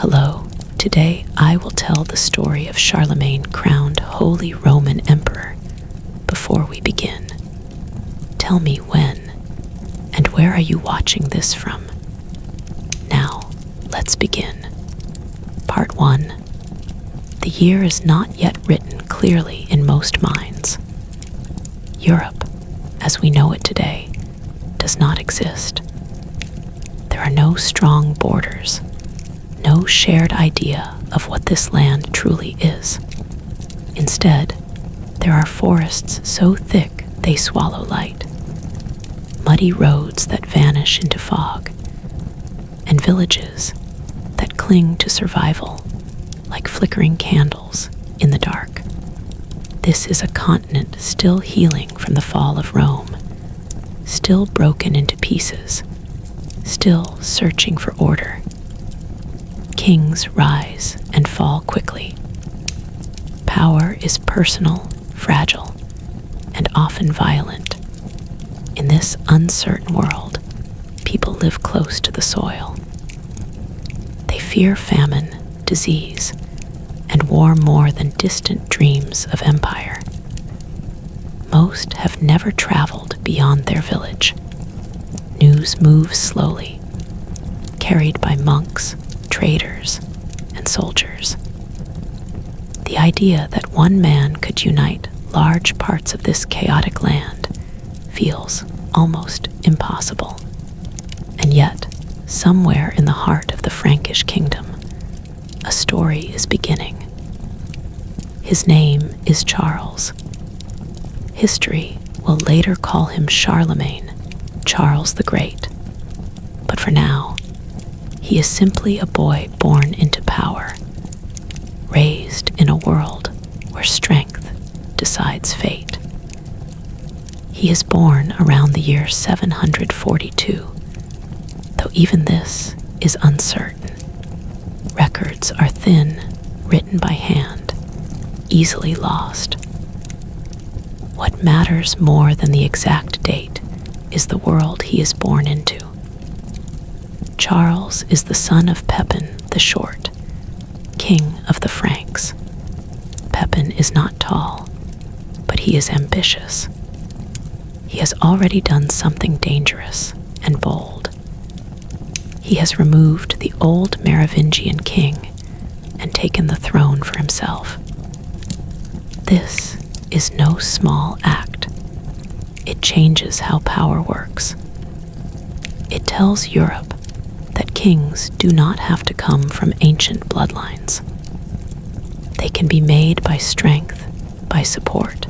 Hello, today I will tell the story of Charlemagne crowned Holy Roman Emperor. Before we begin, tell me when and where are you watching this from? Now, let's begin. Part 1. The year is not yet written clearly in most minds. Europe, as we know it today, does not exist. There are no strong borders, no shared idea of what this land truly is. Instead, there are forests so thick they swallow light, muddy roads that vanish into fog, and villages that cling to survival like flickering candles in the dark. This is a continent still healing from the fall of Rome, still broken into pieces, still searching for order. Kings rise and fall quickly. Power is personal, fragile, and often violent. In this uncertain world, people live close to the soil. They fear famine, disease, and war more than distant dreams of empire. Most have never traveled beyond their village. News moves slowly, carried by monks, traders, and soldiers. The idea that one man could unite large parts of this chaotic land feels almost impossible. And yet, somewhere in the heart of the Frankish kingdom, a story is beginning. His name is Charles. History will later call him Charlemagne, Charles the Great. But for now, he is simply a boy born into power, raised in a world where strength decides fate. He is born around the year 742, though even this is uncertain. Records are thin, written by hand, easily lost. What matters more than the exact date is the world he is born into. Charles is the son of Pepin the Short, king of the Franks. Pepin is not tall, but he is ambitious. He has already done something dangerous and bold. He has removed the old Merovingian king and taken the throne for himself. This is no small act. It changes how power works. It tells Europe that kings do not have to come from ancient bloodlines. They can be made by strength, by support,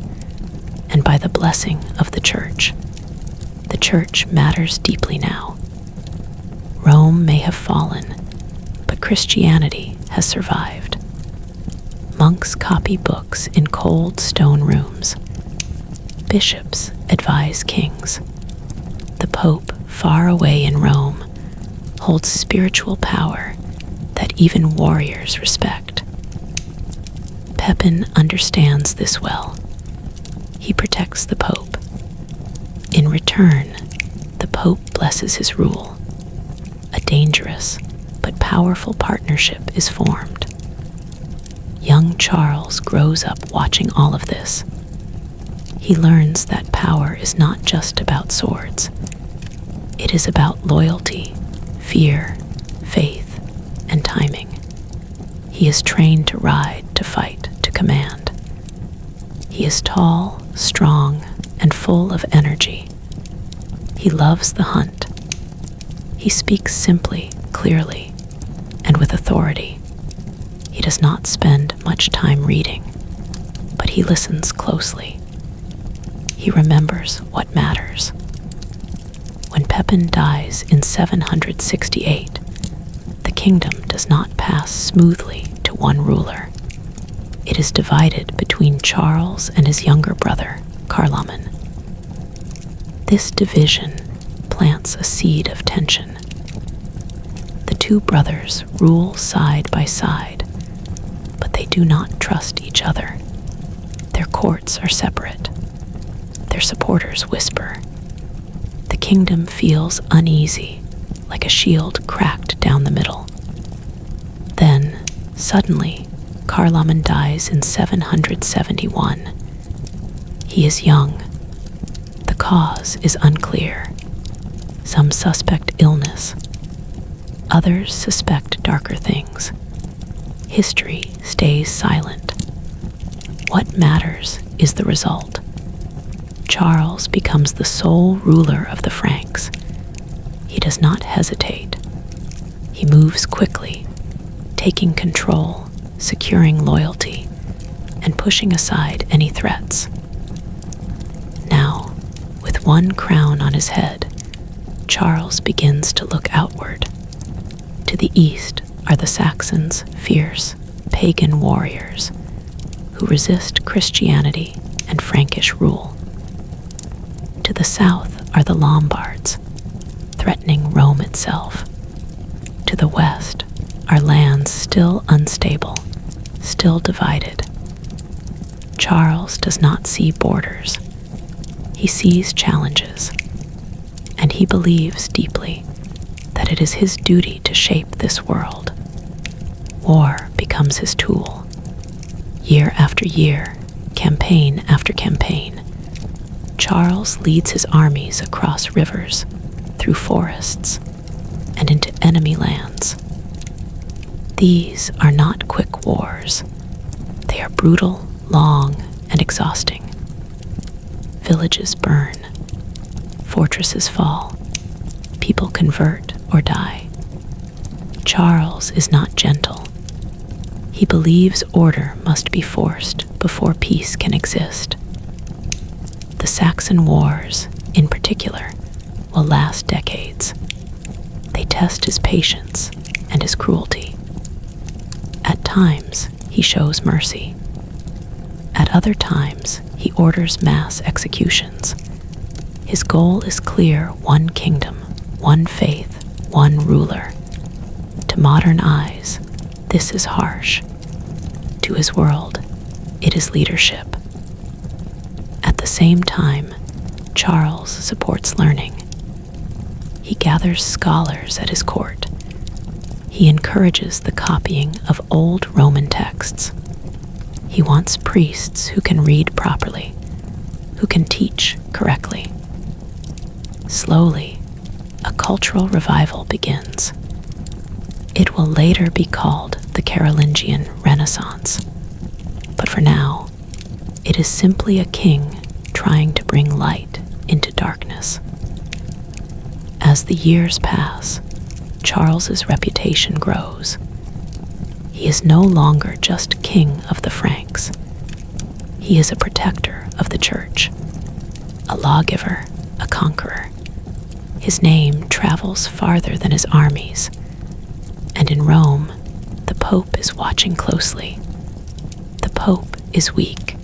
and by the blessing of the church. The church matters deeply now. Rome may have fallen, but Christianity has survived. Monks copy books in cold stone rooms. Bishops advise kings. The Pope, far away in Rome, holds spiritual power that even warriors respect. Pepin understands this well. He protects the Pope. In return, the Pope blesses his rule. A dangerous but powerful partnership is formed. Young Charles grows up watching all of this. He learns that power is not just about swords. It is about loyalty, fear, faith, and timing. He is trained to ride, to fight, to command. He is tall, strong, and full of energy. He loves the hunt. He speaks simply, clearly, and with authority. He does not spend much time reading, but he listens closely. He remembers what matters. When Pepin dies in 768, the kingdom does not pass smoothly to one ruler. It is divided between Charles and his younger brother, Charlemagne. This division plants a seed of tension. The two brothers rule side by side, but they do not trust each other. Their courts are separate. Their supporters whisper. The kingdom feels uneasy, like a shield cracked down the middle. Then Suddenly, Charlemagne dies in 771. He is young. The cause is unclear. Some suspect illness. Others suspect darker things. History stays silent. What matters is the result. Charles becomes the sole ruler of the Franks. He does not hesitate. He moves quickly, taking control, securing loyalty, and pushing aside any threats. Now, with one crown on his head, Charles begins to look outward. To the east are the Saxons, fierce, pagan warriors who resist Christianity and Frankish rule. To the south are the Lombards, threatening Rome itself. To the west are lands still unstable, still divided. Charles does not see borders. He sees challenges, and he believes deeply that it is his duty to shape this world. War becomes his tool. Year after year, campaign after campaign, Charles leads his armies across rivers, through forests, and into enemy lands. These are not quick wars. They are brutal, long, and exhausting. Villages burn. Fortresses fall. People convert or die. Charles is not gentle. He believes order must be forced before peace can exist. The Saxon Wars, in particular, will last decades. They test his patience and his cruelty. At times, he shows mercy. At other times, he orders mass executions. His goal is clear: one kingdom, one faith, one ruler. To modern eyes, this is harsh. To his world, it is leadership. At the same time, Charles supports learning. He gathers scholars at his court. He encourages the copying of old Roman texts. He wants priests who can read properly, who can teach correctly. Slowly, a cultural revival begins. It will later be called the Carolingian Renaissance. But for now, it is simply a king trying to bring light into darkness. As the years pass, Charles's reputation grows. He is no longer just king of the Franks. He is a protector of the church, a lawgiver, a conqueror. His name travels farther than his armies, and in Rome, the Pope is watching closely. The Pope is weak.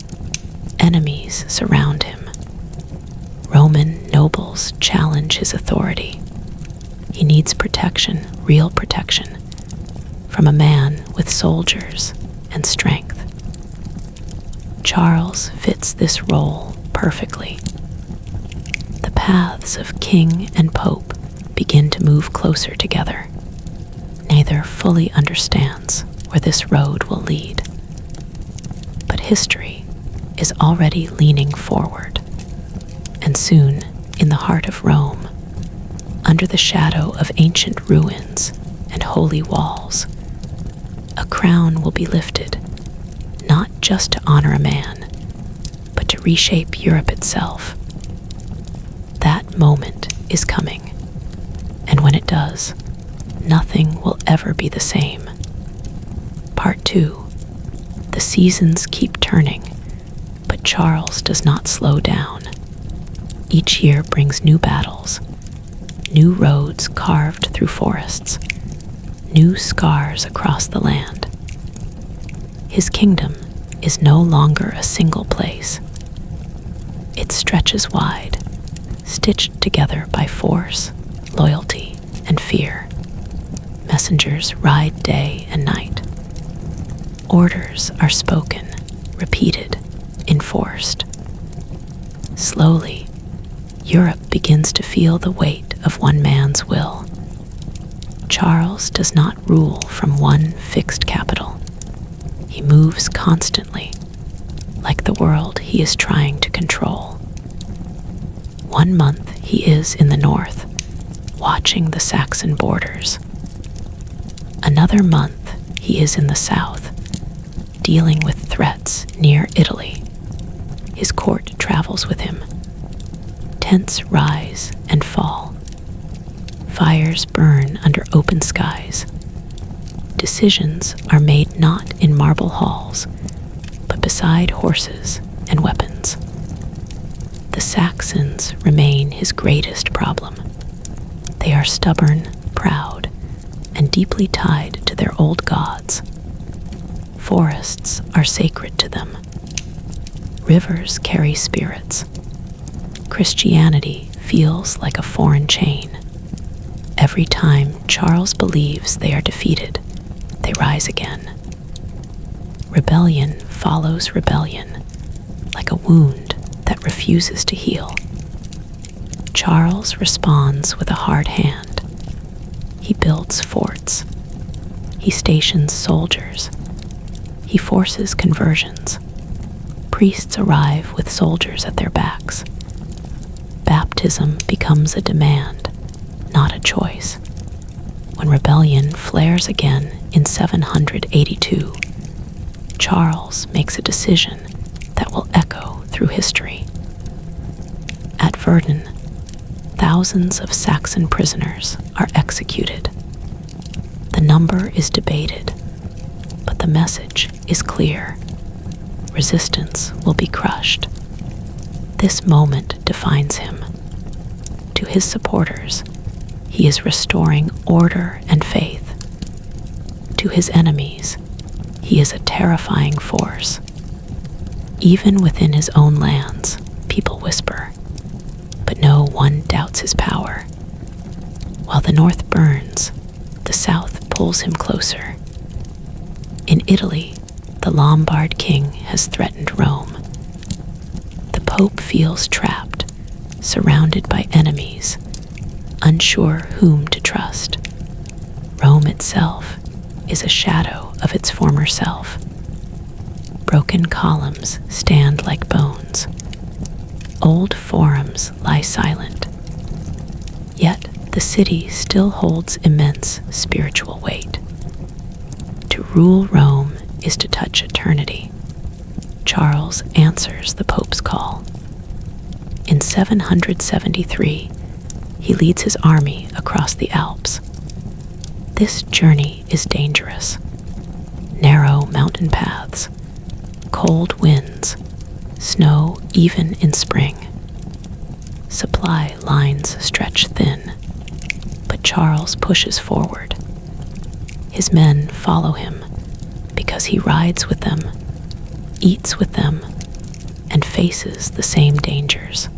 Enemies surround him. Roman nobles challenge his authority. He needs protection, real protection, from a man with soldiers and strength. Charles fits this role perfectly. The paths of king and pope begin to move closer together. Neither fully understands where this road will lead. But history is already leaning forward, and soon, in the heart of Rome, under the shadow of ancient ruins and holy walls, a crown will be lifted, not just to honor a man, but to reshape Europe itself. That moment is coming, and when it does, nothing will ever be the same. Part 2. The seasons keep turning, but Charles does not slow down. Each year brings new battles, new roads carved through forests, new scars across the land. His kingdom is no longer a single place. It stretches wide, stitched together by force, loyalty, and fear. Messengers ride day and night. Orders are spoken, repeated, enforced. Slowly, Europe begins to feel the weight of one man's will. Charles does not rule from one fixed capital. He moves constantly, like the world he is trying to control. One month he is in the north, watching the Saxon borders. Another month he is in the south, dealing with threats near Italy. His court travels with him. Tents rise and fall. Fires burn under open skies. Decisions are made not in marble halls, but beside horses and weapons. The Saxons remain his greatest problem. They are stubborn, proud, and deeply tied to their old gods. Forests are sacred to them. Rivers carry spirits. Christianity feels like a foreign chain. Every time Charles believes they are defeated, they rise again. Rebellion follows rebellion, like a wound that refuses to heal. Charles responds with a hard hand. He builds forts. He stations soldiers. He forces conversions. Priests arrive with soldiers at their backs. Baptism becomes a demand, not a choice. When rebellion flares again in 782, Charles makes a decision that will echo through history. At Verdun, thousands of Saxon prisoners are executed. The number is debated, but the message is clear. Resistance will be crushed. This moment defines him. To his supporters, he is restoring order and faith. To his enemies, he is a terrifying force. Even within his own lands, people whisper, but no one doubts his power. While the north burns, the south pulls him closer. In Italy, the Lombard king has threatened Rome. The Pope feels trapped, surrounded by enemies, unsure whom to trust. Rome itself is a shadow of its former self. Broken columns stand like bones. Old forums lie silent. Yet the city still holds immense spiritual weight. To rule Rome is to touch eternity. Charles answers the Pope's call. In 773, he leads his army across the Alps. This journey is dangerous. Narrow mountain paths, cold winds, snow even in spring. Supply lines stretch thin, but Charles pushes forward. His men follow him because he rides with them, eats with them, and faces the same dangers.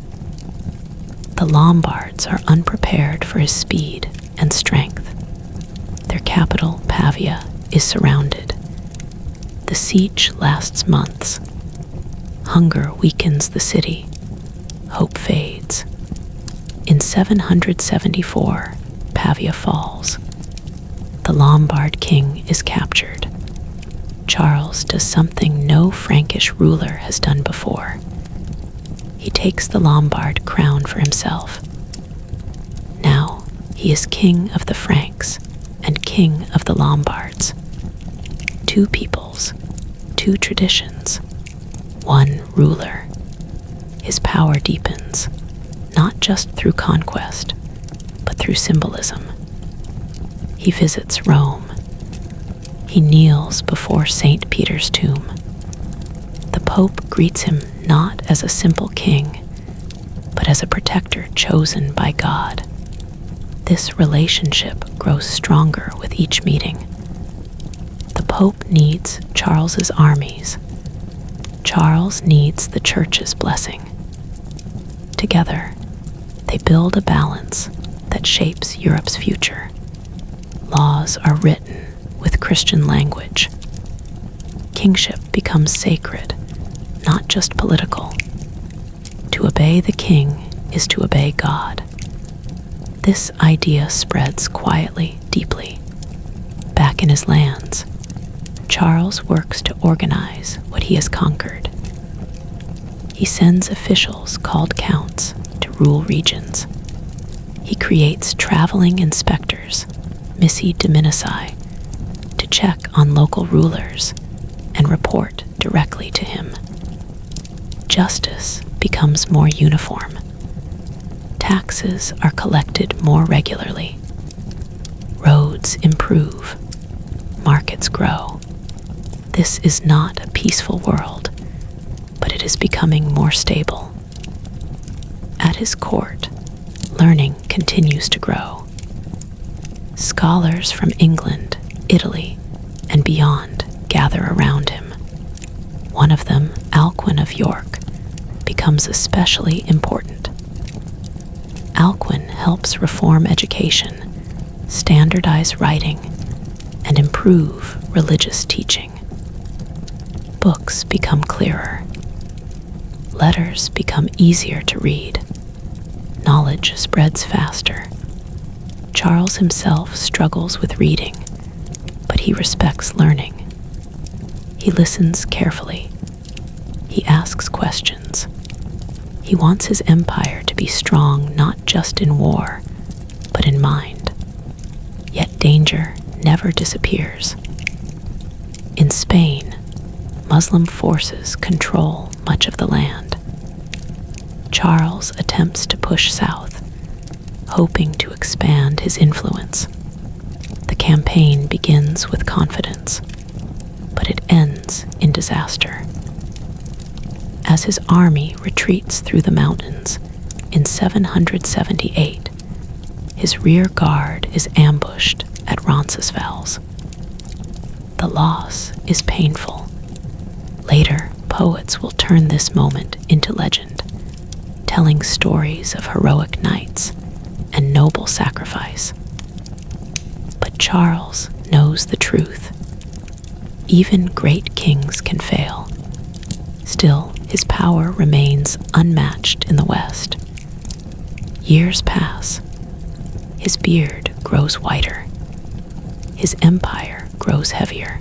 The Lombards are unprepared for his speed and strength. Their capital, Pavia, is surrounded. The siege lasts months. Hunger weakens the city. Hope fades. In 774, Pavia falls. The Lombard king is captured. Charles does something no Frankish ruler has done before. He takes the Lombard crown for himself. Now he is king of the Franks and king of the Lombards. Two peoples, two traditions, one ruler. His power deepens, not just through conquest, but through symbolism. He visits Rome. He kneels before St. Peter's tomb. The Pope greets him not as a simple king, but as a protector chosen by God. This relationship grows stronger with each meeting. The Pope needs Charles's armies. Charles needs the Church's blessing. Together, they build a balance that shapes Europe's future. Laws are written with Christian language. Kingship becomes sacred, not just political. To obey the king is to obey God. This idea spreads quietly, deeply. Back in his lands, Charles works to organize what he has conquered. He sends officials called counts to rule regions. He creates traveling inspectors, missi dominici, to check on local rulers and report directly to him. Justice becomes more uniform. Taxes are collected more regularly. Roads improve. Markets grow. This is not a peaceful world, but it is becoming more stable. At his court, learning continues to grow. Scholars from England, Italy, and beyond gather around him. One of them, Alcuin of York, becomes especially important. Alcuin helps reform education, standardize writing, and improve religious teaching. Books become clearer. Letters become easier to read. Knowledge spreads faster. Charles himself struggles with reading, but he respects learning. He listens carefully. He asks questions. He wants his empire to be strong not just in war, but in mind. Yet danger never disappears. In Spain, Muslim forces control much of the land. Charles attempts to push south, hoping to expand his influence. The campaign begins with confidence, but it ends in disaster. As his army retreats through the mountains in 778, his rear guard is ambushed at Roncesvalles. The loss is painful. Later, poets will turn this moment into legend, telling stories of heroic knights and noble sacrifice. But Charles knows the truth. Even great kings can fail. Still, his power remains unmatched in the West. Years pass. His beard grows whiter. His empire grows heavier.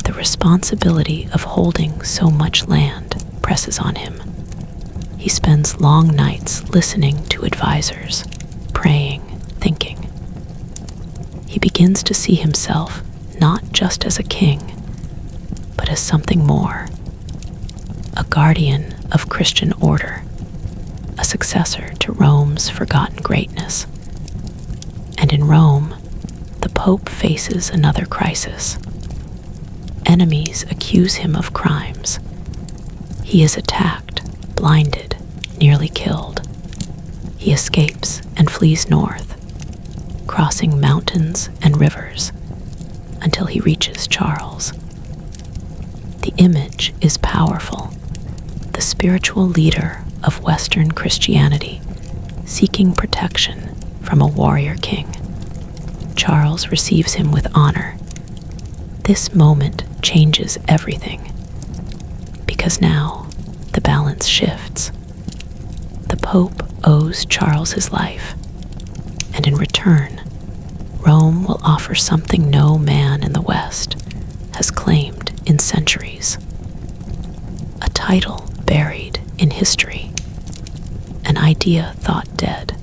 The responsibility of holding so much land presses on him. He spends long nights listening to advisors, praying, thinking. He begins to see himself not just as a king, but as something more. A guardian of Christian order, a successor to Rome's forgotten greatness. And in Rome, the Pope faces another crisis. Enemies accuse him of crimes. He is attacked, blinded, nearly killed. He escapes and flees north, crossing mountains and rivers until he reaches Charles. The image is powerful. The spiritual leader of Western Christianity, seeking protection from a warrior king. Charles receives him with honor. This moment changes everything, because now the balance shifts. The Pope owes Charles his life, and in return, Rome will offer something no man in the West has claimed in centuries. A title buried in history, an idea thought dead,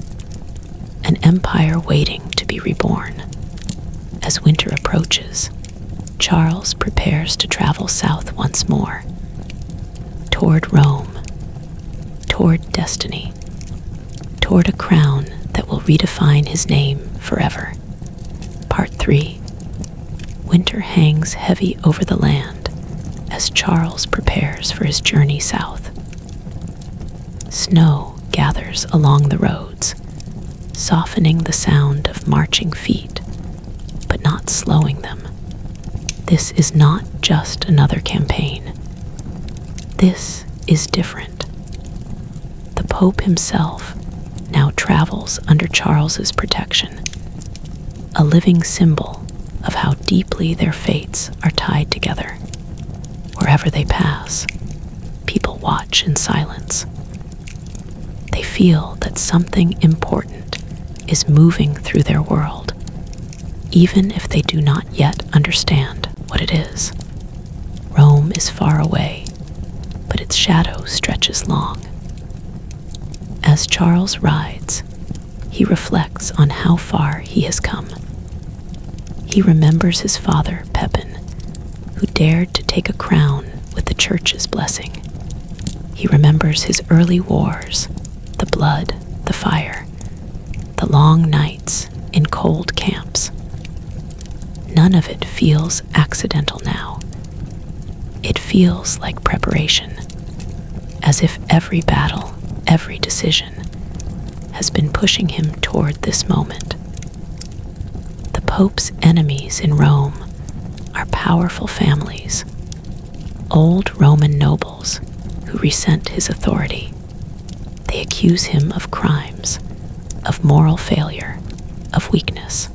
an empire waiting to be reborn. As winter approaches, Charles prepares to travel south once more, toward Rome, toward destiny, toward a crown that will redefine his name forever. Part 3. Winter hangs heavy over the land as Charles prepares for his journey south. Snow gathers along the roads, softening the sound of marching feet, but not slowing them. This is not just another campaign. This is different. The Pope himself now travels under Charles's protection, a living symbol of how deeply their fates are tied together. Wherever they pass, people watch in silence. They feel that something important is moving through their world, even if they do not yet understand what it it is. Rome is far away, but its shadow stretches long. As Charles rides, he reflects on how far he has come. He remembers his father, Pepin, who dared to take a crown with the church's blessing. He remembers his early wars, the blood, the fire, the long nights in cold camps. None of it feels accidental now. It feels like preparation, as if every battle, every decision, has been pushing him toward this moment. The Pope's enemies in Rome are powerful families, old Roman nobles who resent his authority. They accuse him of crimes, of moral failure, of weakness.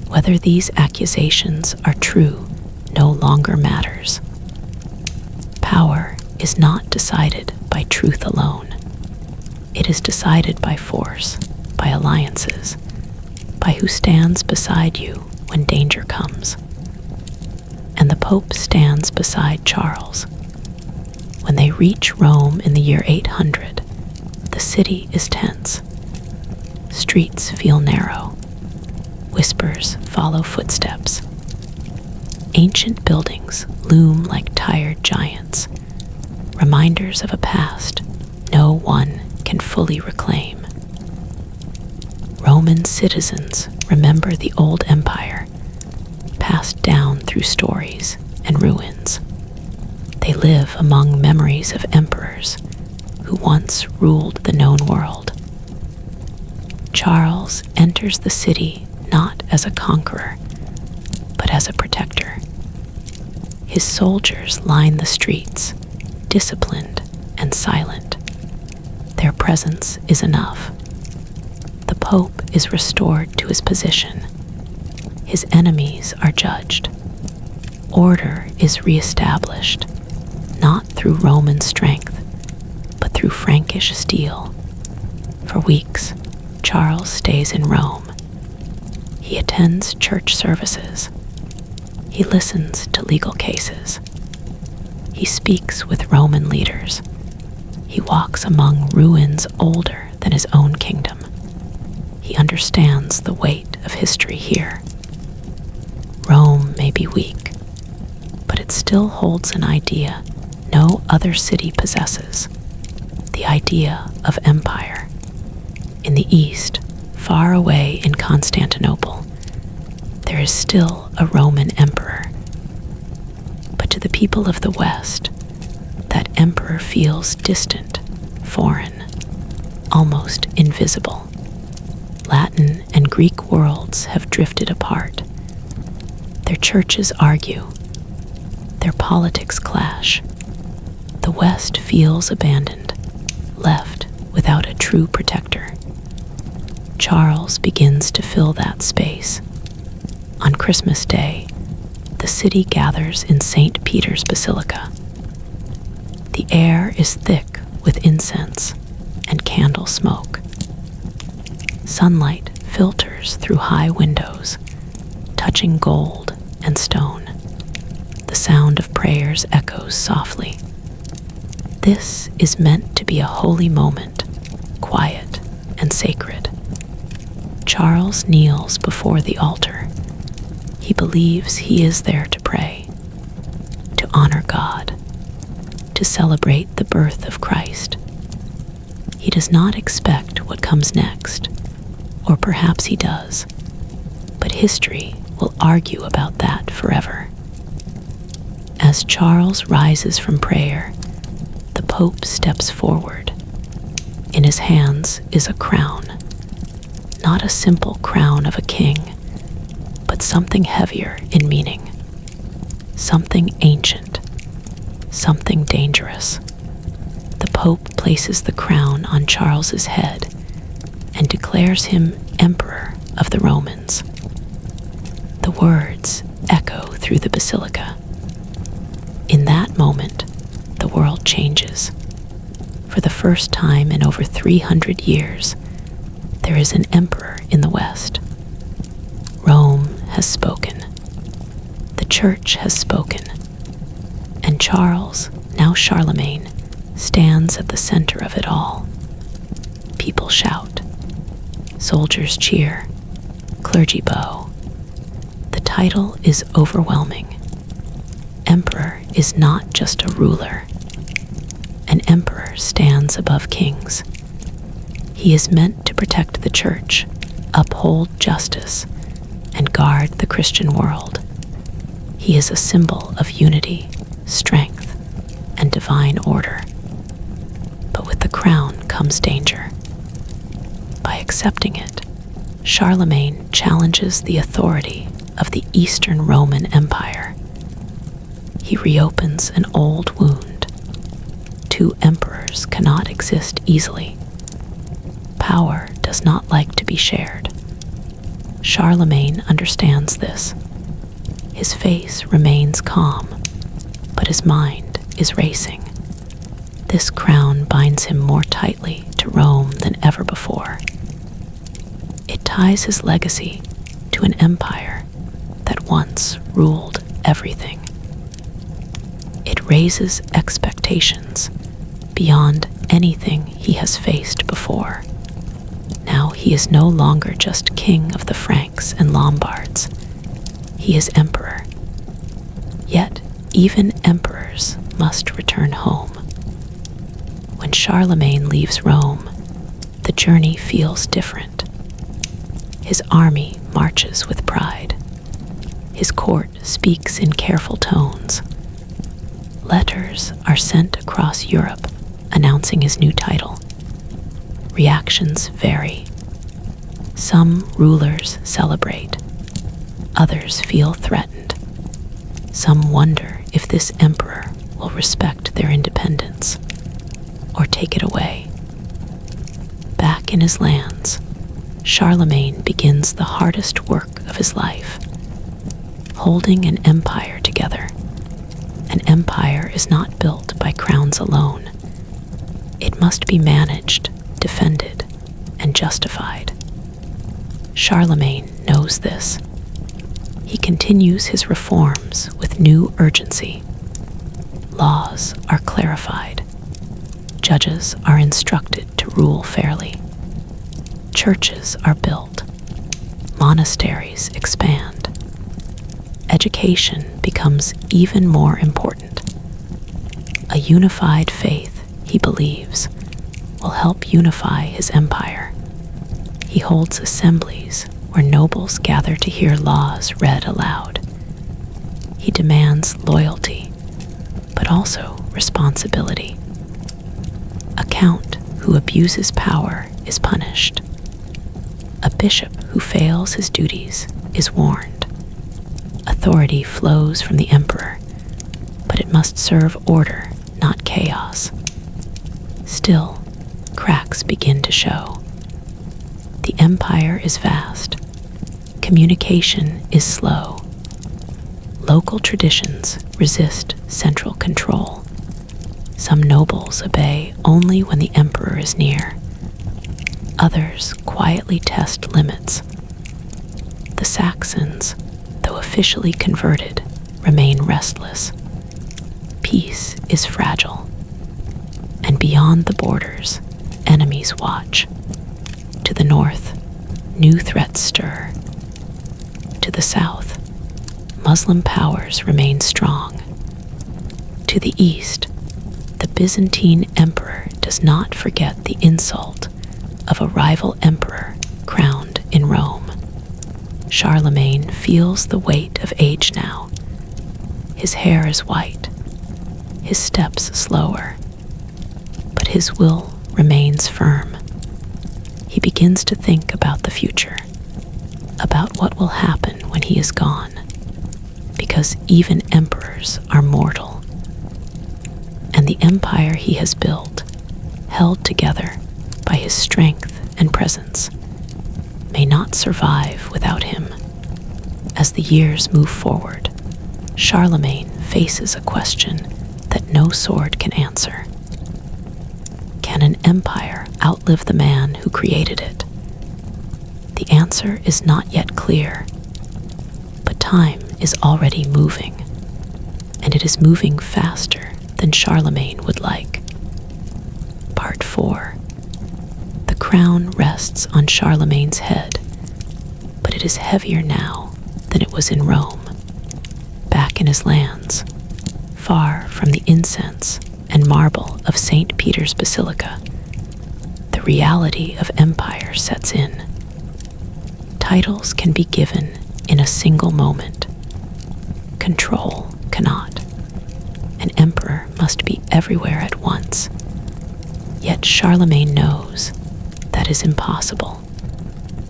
Whether these accusations are true no longer matters. Power is not decided by truth alone. It is decided by force, by alliances, by who stands beside you when danger comes. And the Pope stands beside Charles. When they reach Rome in the year 800, the city is tense. Streets feel narrow. Whispers follow footsteps. Ancient buildings loom like tired giants, reminders of a past no one can fully reclaim. Roman citizens remember the old empire, passed down through stories and ruins. They live among memories of emperors who once ruled the known world. Charles enters the city not as a conqueror, but as a protector. His soldiers line the streets, disciplined and silent. Their presence is enough. The Pope is restored to his position. His enemies are judged. Order is reestablished, not through Roman strength, but through Frankish steel. For weeks, Charles stays in Rome. He attends church services. He listens to legal cases. He speaks with Roman leaders. He walks among ruins older than his own kingdom. He understands the weight of history here. Rome may be weak, but it still holds an idea no other city possesses, the idea of empire. In the east, far away in Constantinople, there is still a Roman emperor. But to the people of the West, that emperor feels distant, foreign, almost invisible. Latin and Greek worlds have drifted apart. Their churches argue. Their politics clash. The West feels abandoned, left without a true protector. Charles begins to fill that space. On Christmas Day, the city gathers in St. Peter's Basilica. The air is thick with incense and candle smoke. Sunlight filters through high windows, touching gold and stone. The sound of prayers echoes softly. This is meant to be a holy moment, quiet and sacred. Charles kneels before the altar. He believes he is there to pray, to honor God, to celebrate the birth of Christ. He does not expect what comes next, or perhaps he does, but history will argue about that forever. As Charles rises from prayer, the Pope steps forward. In his hands is a crown, not a simple crown of a king, but something heavier in meaning, something ancient, something dangerous. The Pope places the crown on Charles's head and declares him Emperor of the Romans. The words echo through the basilica. In that moment, the world changes. For the first time in over 300 years, there is an emperor in the West. Rome has spoken. The church has spoken, and Charles, now Charlemagne, stands at the center of it all. People shout, soldiers cheer, clergy bow. The title is overwhelming. Emperor is not just a ruler. An emperor stands above kings. He is meant to protect the church, uphold justice, and guard the Christian world. He is a symbol of unity, strength, and divine order. But with the crown comes danger. By accepting it, Charlemagne challenges the authority of the Eastern Roman Empire. He reopens an old wound. Two emperors cannot exist easily. Power does not like to be shared. Charlemagne understands this. His face remains calm, but his mind is racing. This crown binds him more tightly to Rome than ever before. It ties his legacy to an empire that once ruled everything. It raises expectations beyond anything he has faced before. Now he is no longer just king of the Franks and Lombards. He is emperor. Yet, even emperors must return home. When Charlemagne leaves Rome, the journey feels different. His army marches with pride. His court speaks in careful tones. Letters are sent across Europe announcing his new title. Reactions vary. Some rulers celebrate. Others feel threatened. Some wonder if this emperor will respect their independence or take it away. Back in his lands, Charlemagne begins the hardest work of his life, holding an empire together. An empire is not built by crowns alone. It must be managed, defended, and justified. Charlemagne knows this. He continues his reforms with new urgency. Laws are clarified. Judges are instructed to rule fairly. Churches are built. Monasteries expand. Education becomes even more important. A unified faith, he believes, will help unify his empire. He holds assemblies where nobles gather to hear laws read aloud. He demands loyalty, but also responsibility. A count who abuses power is punished. A bishop who fails his duties is warned. Authority flows from the emperor, but it must serve order, not chaos. Still, cracks begin to show. The empire is vast. Communication is slow. Local traditions resist central control. Some nobles obey only when the emperor is near. Others quietly test limits. The Saxons, though officially converted, remain restless. Peace is fragile. And beyond the borders, enemies watch. To the north, new threats stir. To the south, Muslim powers remain strong. To the east, the Byzantine emperor does not forget the insult of a rival emperor crowned in Rome. Charlemagne feels the weight of age now. His hair is white, his steps slower, but his will remains firm. He begins to think about the future, about what will happen when he is gone, because even emperors are mortal. And the empire he has built, held together by his strength and presence, may not survive without him. As the years move forward, Charlemagne faces a question that no sword can answer. Can an empire outlive the man who created it? The answer is not yet clear, but time is already moving, and it is moving faster than Charlemagne would like. Part 4. The crown rests on Charlemagne's head, but it is heavier now than it was in Rome. Back in his lands, far from the incense and marble of St. Peter's Basilica, the reality of empire sets in. Titles can be given in a single moment. Control cannot. An emperor must be everywhere at once. Yet Charlemagne knows that is impossible.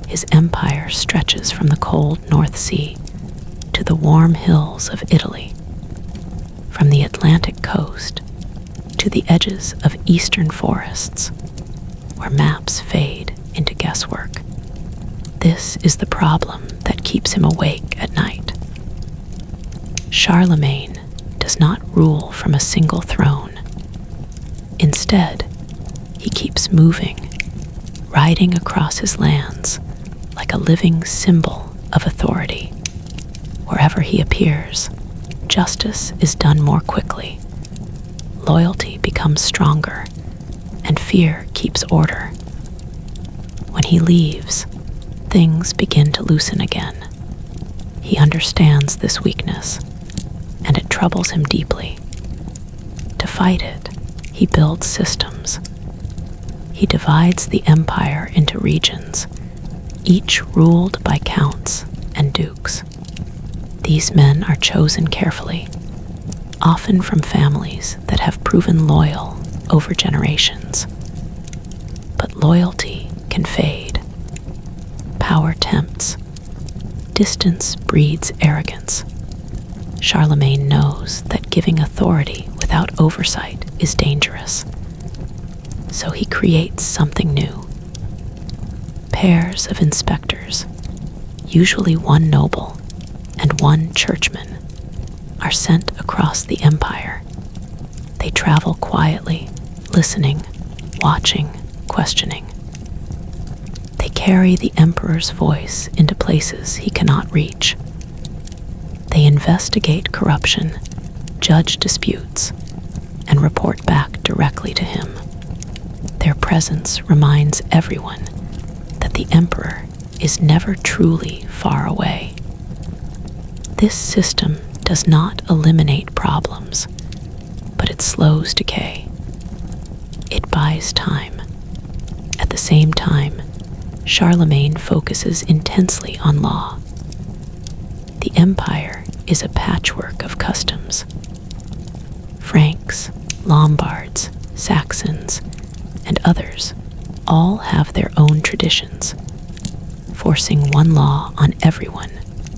His empire stretches from the cold North Sea to the warm hills of Italy, from the Atlantic coast to the edges of eastern forests, where maps fade into guesswork. This is the problem that keeps him awake at night. Charlemagne does not rule from a single throne. Instead, he keeps moving, riding across his lands like a living symbol of authority. Wherever he appears, justice is done more quickly, loyalty becomes stronger, and fear keeps order. When he leaves, things begin to loosen again. He understands this weakness, and it troubles him deeply. To fight it, he builds systems. He divides the empire into regions, each ruled by counts and dukes. These men are chosen carefully, often from families that have proven loyal over generations. But loyalty can fade. Power tempts. Distance breeds arrogance. Charlemagne knows that giving authority without oversight is dangerous. So he creates something new. Pairs of inspectors, usually one noble and one churchman, are sent across the empire. They travel quietly, listening, watching, questioning. They carry the emperor's voice into places he cannot reach. They investigate corruption, judge disputes, and report back directly to him. Their presence reminds everyone that the emperor is never truly far away. This system does not eliminate problems, but it slows decay. It buys time. At the same time, Charlemagne focuses intensely on law. The empire is a patchwork of customs. Franks, Lombards, Saxons, and others all have their own traditions. Forcing one law on everyone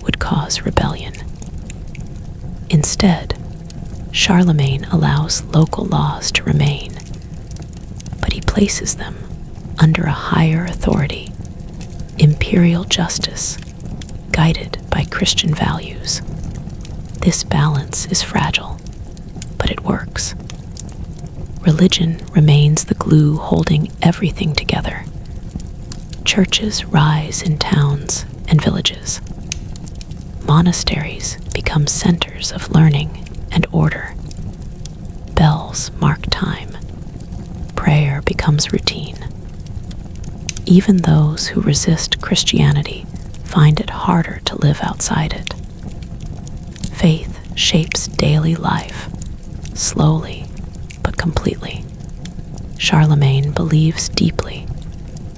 would cause rebellion. Instead, Charlemagne allows local laws to remain, but he places them under a higher authority, imperial justice, guided by Christian values. This balance is fragile, but it works. Religion remains the glue holding everything together. Churches rise in towns and villages. Monasteries become centers of learning and order. Bells mark time. Prayer becomes routine. Even those who resist Christianity find it harder to live outside it. Faith shapes daily life, slowly but completely. Charlemagne believes deeply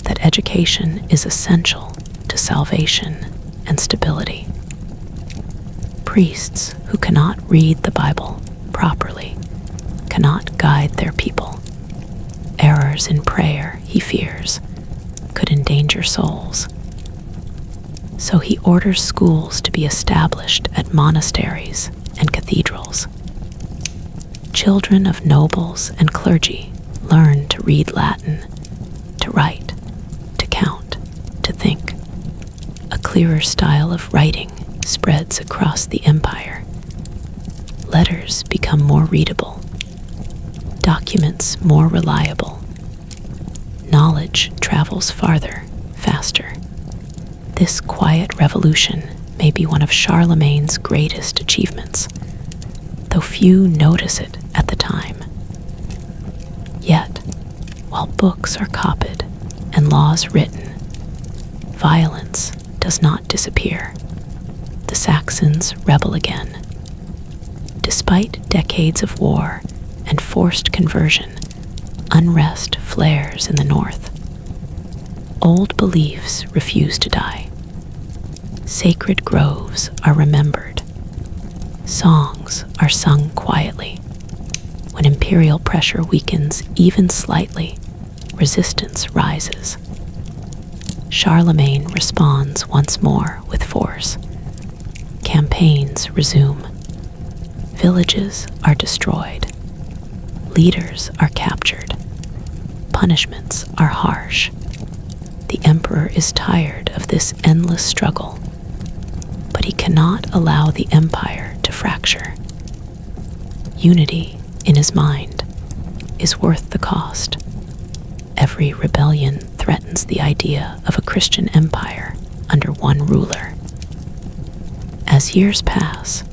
that education is essential to salvation and stability. Priests who cannot read the Bible properly cannot guide their people. Errors in prayer, he fears, could endanger souls. So he orders schools to be established at monasteries and cathedrals. Children of nobles and clergy learn to read Latin, to write, to count, to think. A clearer style of writing spreads across the empire. Letters become more readable, documents more reliable. Knowledge travels farther, faster. This quiet revolution may be one of Charlemagne's greatest achievements, though few notice it at the time. Yet, while books are copied and laws written, violence does not disappear. The Saxons rebel again. Despite decades of war and forced conversion, unrest flares in the north. Old beliefs refuse to die. Sacred groves are remembered. Songs are sung quietly. When imperial pressure weakens even slightly, resistance rises. Charlemagne responds once more with force. Campaigns resume. Villages are destroyed. Leaders are captured. Punishments are harsh. The emperor is tired of this endless struggle, but he cannot allow the empire to fracture. Unity, in his mind, is worth the cost. Every rebellion threatens the idea of a Christian empire under one ruler. As years pass,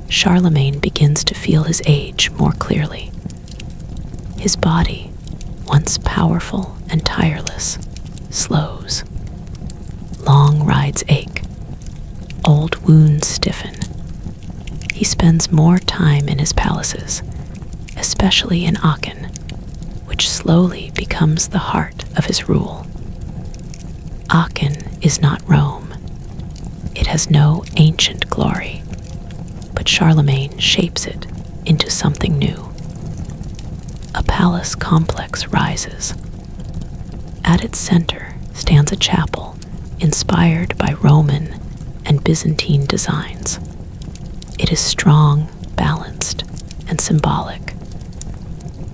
Charlemagne begins to feel his age more clearly. His body, once powerful and tireless, slows. Long rides ache. Old wounds stiffen. He spends more time in his palaces, especially in Aachen, which slowly becomes the heart of his rule. Aachen is not Rome. It has no ancient glory, but Charlemagne shapes it into something new. A palace complex rises. At its center stands a chapel inspired by Roman and Byzantine designs. It is strong, balanced, and symbolic,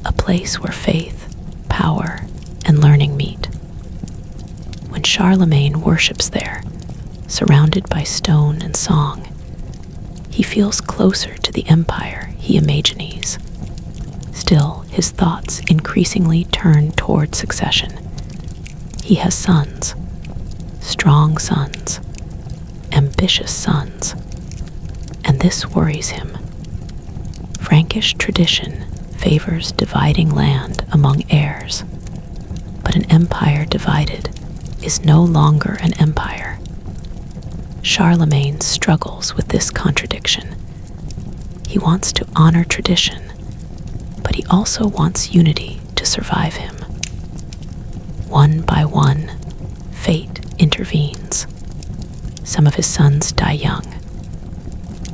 a place where faith, power, and learning meet. When Charlemagne worships there, surrounded by stone and song, he feels closer to the empire he imagines. Still, his thoughts increasingly turn toward succession. He has sons, strong sons, ambitious sons, and this worries him. Frankish tradition favors dividing land among heirs, but an empire divided is no longer an empire. Charlemagne struggles with this contradiction. He wants to honor tradition, but he also wants unity to survive him. One by one, fate intervenes. Some of his sons die young.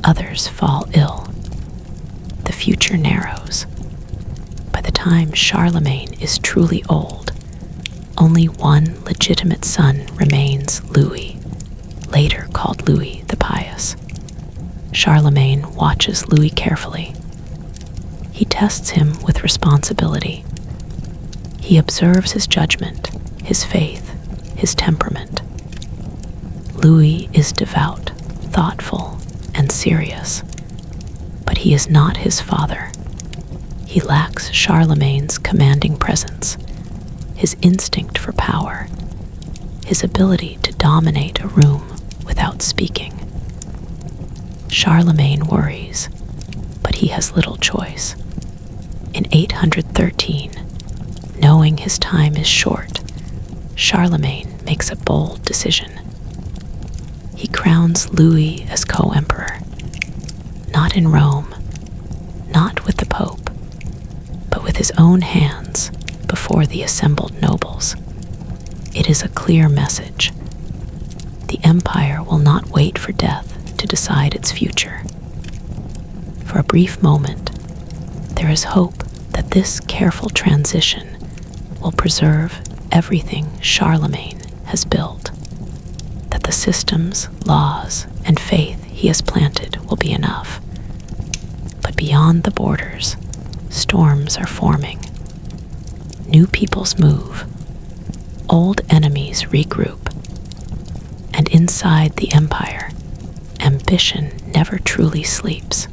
Others fall ill. The future narrows. By the time Charlemagne is truly old, only one legitimate son remains, Louis, later called Louis the Pious. Charlemagne watches Louis carefully. He tests him with responsibility. He observes his judgment, his faith, his temperament. Louis is devout, thoughtful, and serious, but he is not his father. He lacks Charlemagne's commanding presence, his instinct for power, his ability to dominate a room without speaking. Charlemagne worries, but he has little choice. In 813, knowing his time is short, Charlemagne makes a bold decision. He crowns Louis as co-emperor, not in Rome, not with the Pope, but with his own hands before the assembled nobles. It is a clear message. The empire will not wait for death to decide its future. For a brief moment, there is hope that this careful transition will preserve everything Charlemagne has built, that the systems, laws, and faith he has planted will be enough. But beyond the borders, storms are forming. New peoples move, old enemies regroup, and inside the empire, ambition never truly sleeps.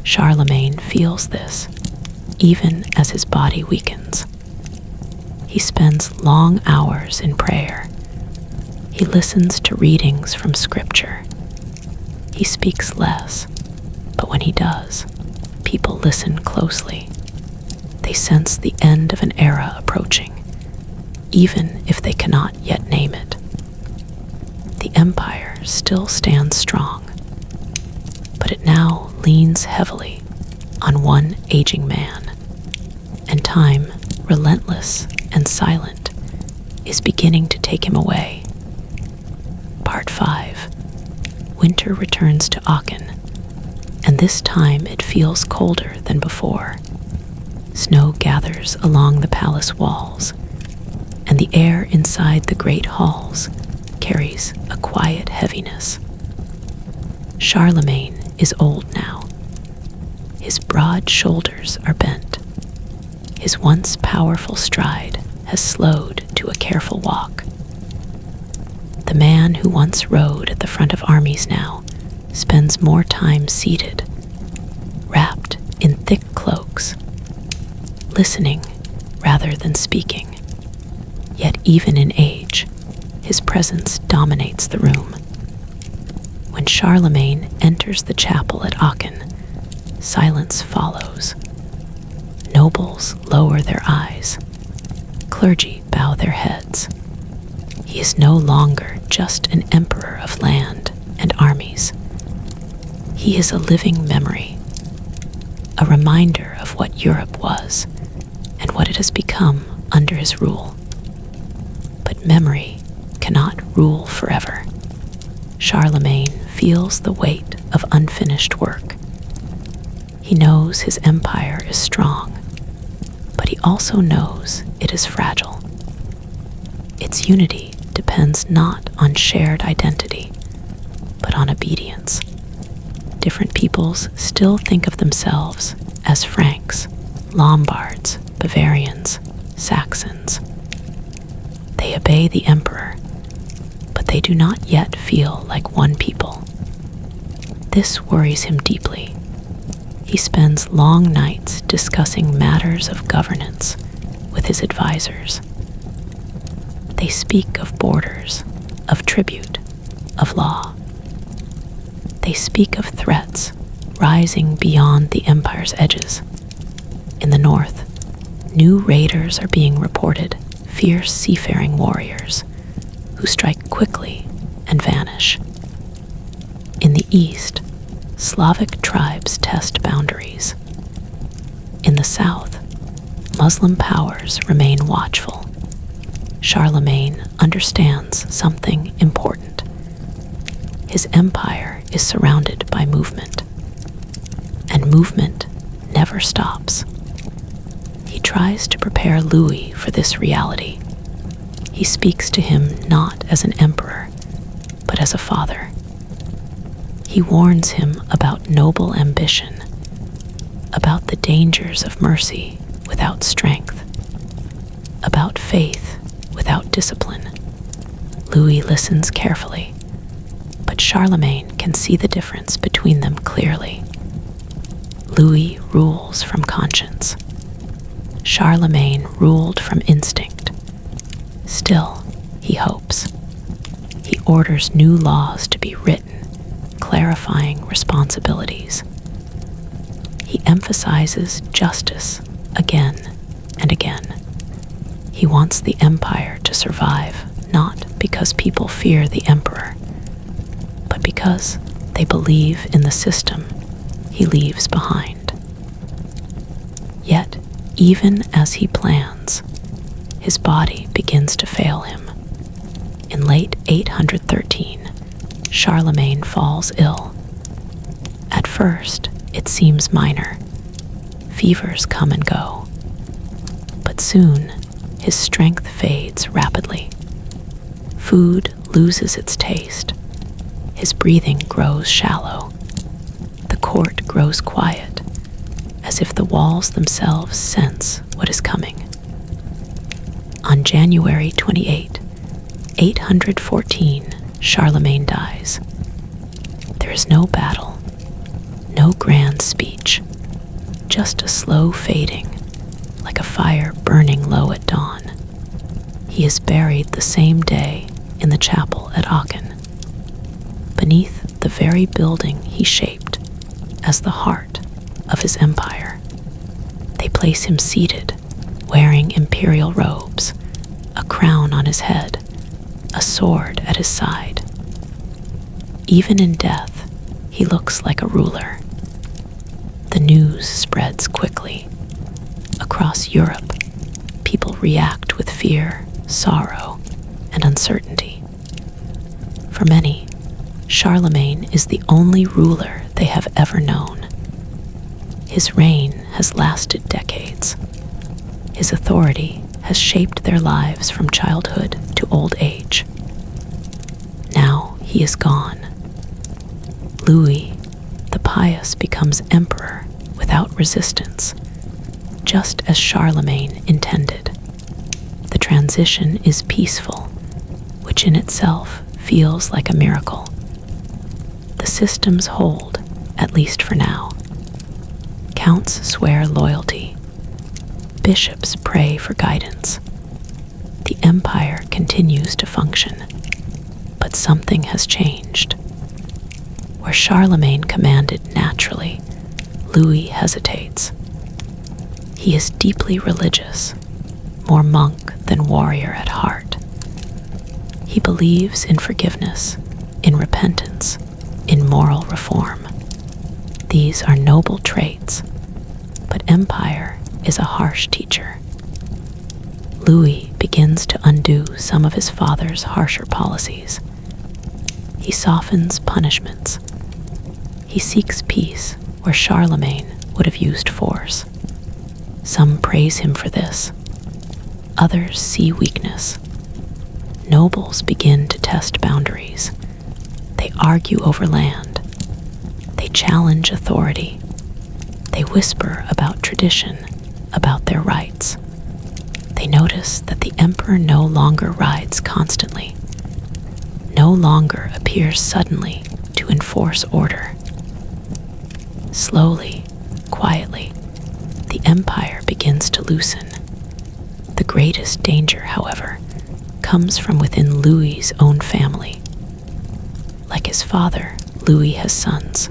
Charlemagne feels this, even as his body weakens. He spends long hours in prayer. He listens to readings from scripture He speaks less, but when he does, people listen closely. They sense the end of an era approaching, even if they cannot yet name it. The empire still stands strong, but it now leans heavily on one aging man, and time, relentless and silent, is beginning to take him away. Part 5. Winter returns to Aachen, and this time it feels colder than before. Snow gathers along the palace walls, and the air inside the great halls carries a quiet heaviness. Charlemagne is old now. His broad shoulders are bent. His once powerful stride has slowed to a careful walk. The man who once rode at the front of armies now spends more time seated, wrapped in thick cloaks, listening rather than speaking. Yet even in age, his presence dominates the room. When Charlemagne enters the chapel at Aachen, silence follows. Nobles lower their eyes. Clergy bow their heads. He is no longer just an emperor of land and armies. He is a living memory, a reminder of what Europe was and what it has become under his rule. But memory cannot rule forever. Charlemagne feels the weight of unfinished work. He knows his empire is strong, but he also knows it is fragile. Its unity depends not on shared identity, but on obedience. Different peoples still think of themselves as Franks, Lombards, Bavarians, Saxons. They obey the emperor, but they do not yet feel like one people. This worries him deeply. He spends long nights discussing matters of governance with his advisors. They speak of borders, of tribute, of law. They speak of threats rising beyond the empire's edges. In the north, new raiders are being reported, fierce seafaring warriors who strike quickly and vanish. In the east, Slavic tribes test boundaries. In the south, Muslim powers remain watchful. Charlemagne understands something important. His empire is surrounded by movement, and movement never stops. He tries to prepare Louis for this reality. He speaks to him not as an emperor, but as a father. He warns him about noble ambition, about the dangers of mercy without strength, about faith without discipline. Louis listens carefully, but Charlemagne can see the difference between them clearly. Louis rules from conscience. Charlemagne ruled from instinct. Still, he hopes. He orders new laws to be written, clarifying responsibilities. He emphasizes justice again and again. He wants the empire to survive, not because people fear the emperor, but because they believe in the system he leaves behind. Yet, even as he plans, his body begins to fail him. In late 813, Charlemagne falls ill. At first, it seems minor. Fevers come and go. But soon, his strength fades rapidly. Food loses its taste. His breathing grows shallow. The court grows quiet, as if the walls themselves sense what is coming. On January 28, 814, Charlemagne dies. There is no battle, no grand speech, just a slow fading, like a fire burning low at dawn. He is buried the same day in the chapel at Aachen. Beneath the very building he shaped as the heart of his empire. They place him seated, wearing imperial robes, a crown on his head, a sword at his side. Even in death, he looks like a ruler. The news spreads quickly. Across Europe, people react with fear, sorrow, and uncertainty. For many, Charlemagne is the only ruler they have ever known. His reign has lasted decades. His authority has shaped their lives from childhood to old age. Now he is gone. Louis, the pious, becomes emperor without resistance, just as Charlemagne intended. The transition is peaceful, which in itself feels like a miracle. The systems hold, at least for now. Counts swear loyalty. Bishops pray for guidance. The empire continues to function, but something has changed. Where Charlemagne commanded naturally, Louis hesitates. He is deeply religious, more monk than warrior at heart. He believes in forgiveness, in repentance, in moral reform. These are noble traits, but empire is a harsh teacher. Louis begins to undo some of his father's harsher policies. He softens punishments. He seeks peace where Charlemagne would have used force. Some praise him for this. Others see weakness. Nobles begin to test boundaries. They argue over land. They challenge authority. They whisper about tradition, about their rights. They notice that the emperor no longer rides constantly, no longer appears suddenly to enforce order. Slowly, quietly, the empire begins to loosen. The greatest danger, however, comes from within Louis's own family. Like his father, Louis has sons,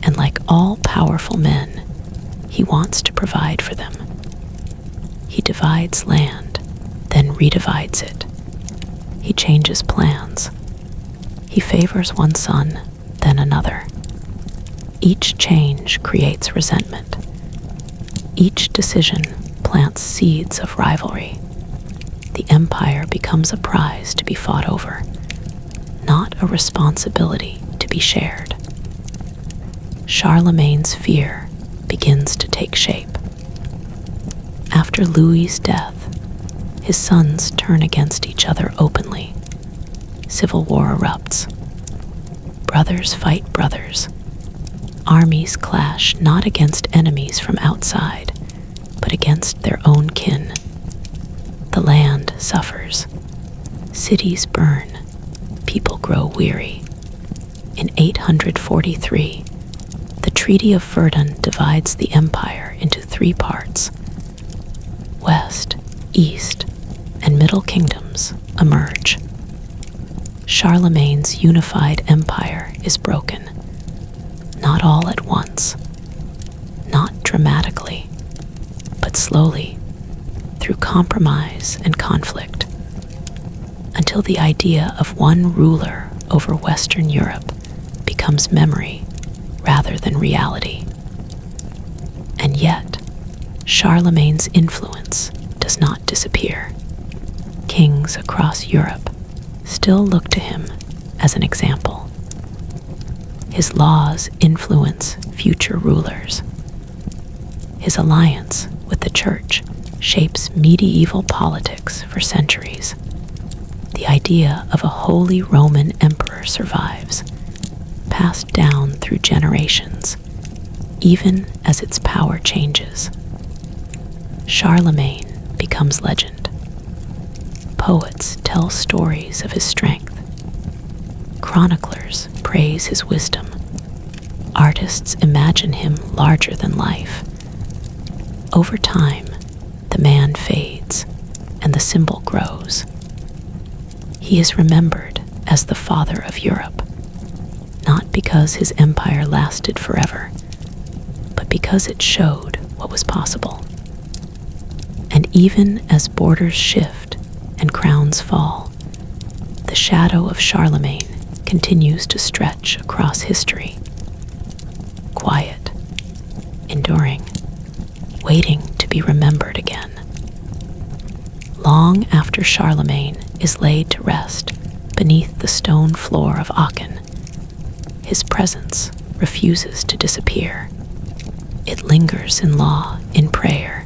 and like all powerful men, he wants to provide for them. He divides land, then redivides it. He changes plans. He favors one son, then another. Each change creates resentment. Each decision plants seeds of rivalry. The empire becomes a prize to be fought over, not a responsibility to be shared. Charlemagne's fear begins to take shape. After Louis's death, his sons turn against each other openly. Civil war erupts. Brothers fight brothers. Armies clash not against enemies from outside, but against their own kin. The land suffers. Cities burn. People grow weary. In 843, the Treaty of Verdun divides the empire into three parts. West, East, and Middle kingdoms emerge. Charlemagne's unified empire is broken. Not all at once, not dramatically, but slowly, through compromise and conflict, until the idea of one ruler over Western Europe becomes memory rather than reality. And yet, Charlemagne's influence does not disappear. Kings across Europe still look to him as an example. His laws influence future rulers. His alliance with the Church shapes medieval politics for centuries. The idea of a Holy Roman Emperor survives, passed down through generations, even as its power changes. Charlemagne becomes legend. Poets tell stories of his strength. Chroniclers praise his wisdom. Artists imagine him larger than life. Over time, the man fades and the symbol grows. He is remembered as the father of Europe, not because his empire lasted forever, but because it showed what was possible. And even as borders shift and crowns fall, the shadow of Charlemagne continues to stretch across history. Quiet, enduring, waiting to be remembered again. Long after Charlemagne is laid to rest beneath the stone floor of Aachen, his presence refuses to disappear. It lingers in law, in prayer,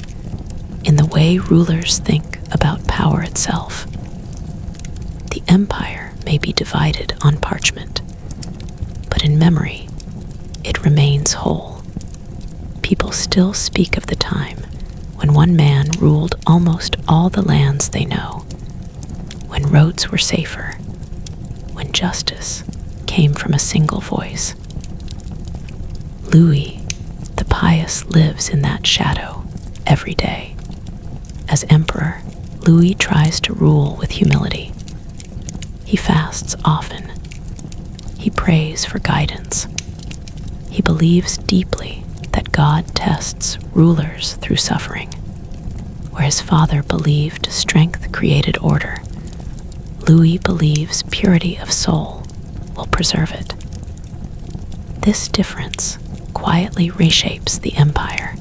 in the way rulers think about power itself. The empire may be divided on parchment, but in memory, it remains whole. People still speak of the time when one man ruled almost all the lands they know, when roads were safer, when justice came from a single voice. Louis the Pious lives in that shadow every day. As emperor, Louis tries to rule with humility. He fasts often. He prays for guidance. He believes deeply that God tests rulers through suffering. Where his father believed strength created order, Louis believes purity of soul will preserve it. This difference quietly reshapes the empire.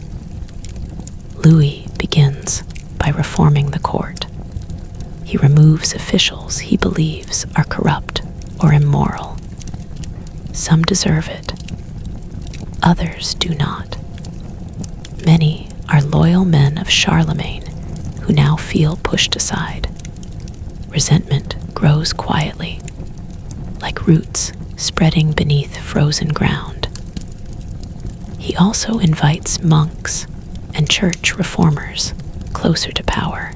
Louis begins by reforming the court. He removes officials he believes are corrupt or immoral. Some deserve it. Others do not. Many are loyal men of Charlemagne who now feel pushed aside. Resentment grows quietly, like roots spreading beneath frozen ground. He also invites monks and church reformers closer to power.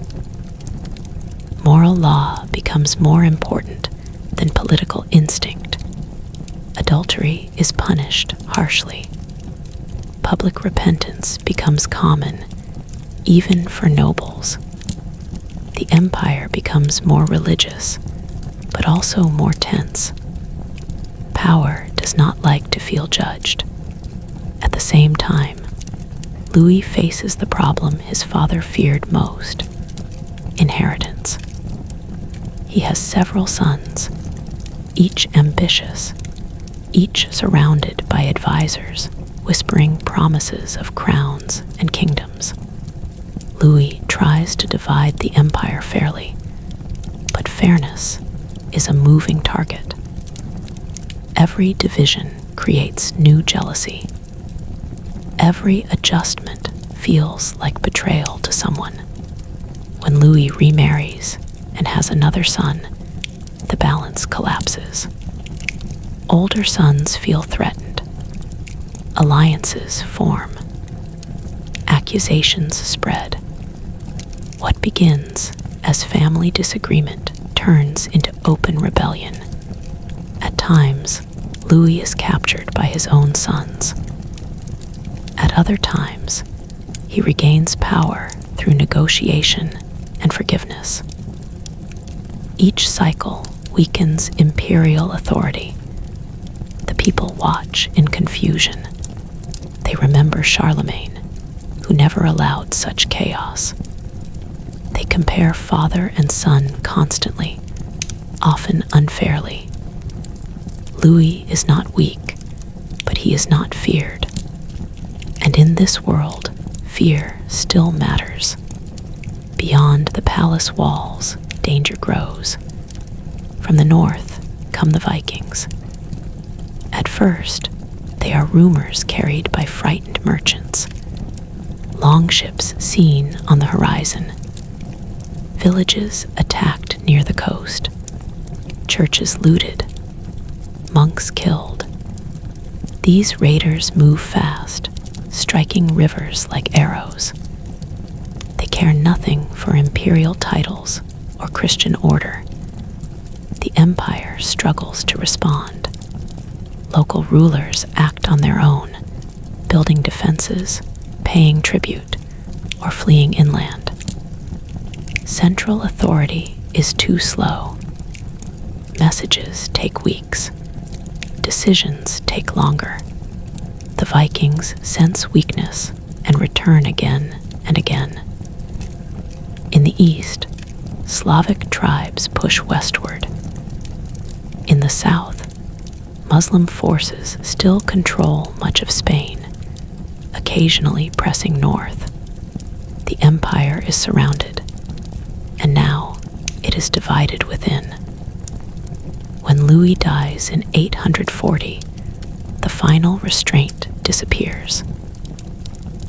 Moral law becomes more important than political instinct. Adultery is punished harshly. Public repentance becomes common, even for nobles. The empire becomes more religious, but also more tense. Power does not like to feel judged. At the same time, Louis faces the problem his father feared most: inheritance. He has several sons, each ambitious, each surrounded by advisors whispering promises of crowns and kingdoms. Louis tries to divide the empire fairly, but fairness is a moving target. Every division creates new jealousy. Every adjustment feels like betrayal to someone. When Louis remarries and has another son, the balance collapses. Older sons feel threatened. Alliances form. Accusations spread. What begins as family disagreement turns into open rebellion. At times, Louis is captured by his own sons. At other times, he regains power through negotiation and forgiveness. Each cycle weakens imperial authority. The people watch in confusion. They remember Charlemagne, who never allowed such chaos. They compare father and son constantly, often unfairly. Louis is not weak, but he is not feared. And in this world, fear still matters. Beyond the palace walls, danger grows. From the north come the Vikings. At first, they are rumors carried by frightened merchants. Longships seen on the horizon. Villages attacked near the coast. Churches looted. Monks killed. These raiders move fast, striking rivers like arrows. They care nothing for imperial titles or Christian order. The empire struggles to respond. Local rulers act on their own, building defenses, paying tribute, or fleeing inland. Central authority is too slow. Messages take weeks. decisions take longer. The Vikings sense weakness and return again and again. In the east, Slavic tribes push westward. In the south, Muslim forces still control much of Spain, occasionally pressing north. The empire is surrounded, and now it is divided within. When Louis dies in 840, the final restraint disappears.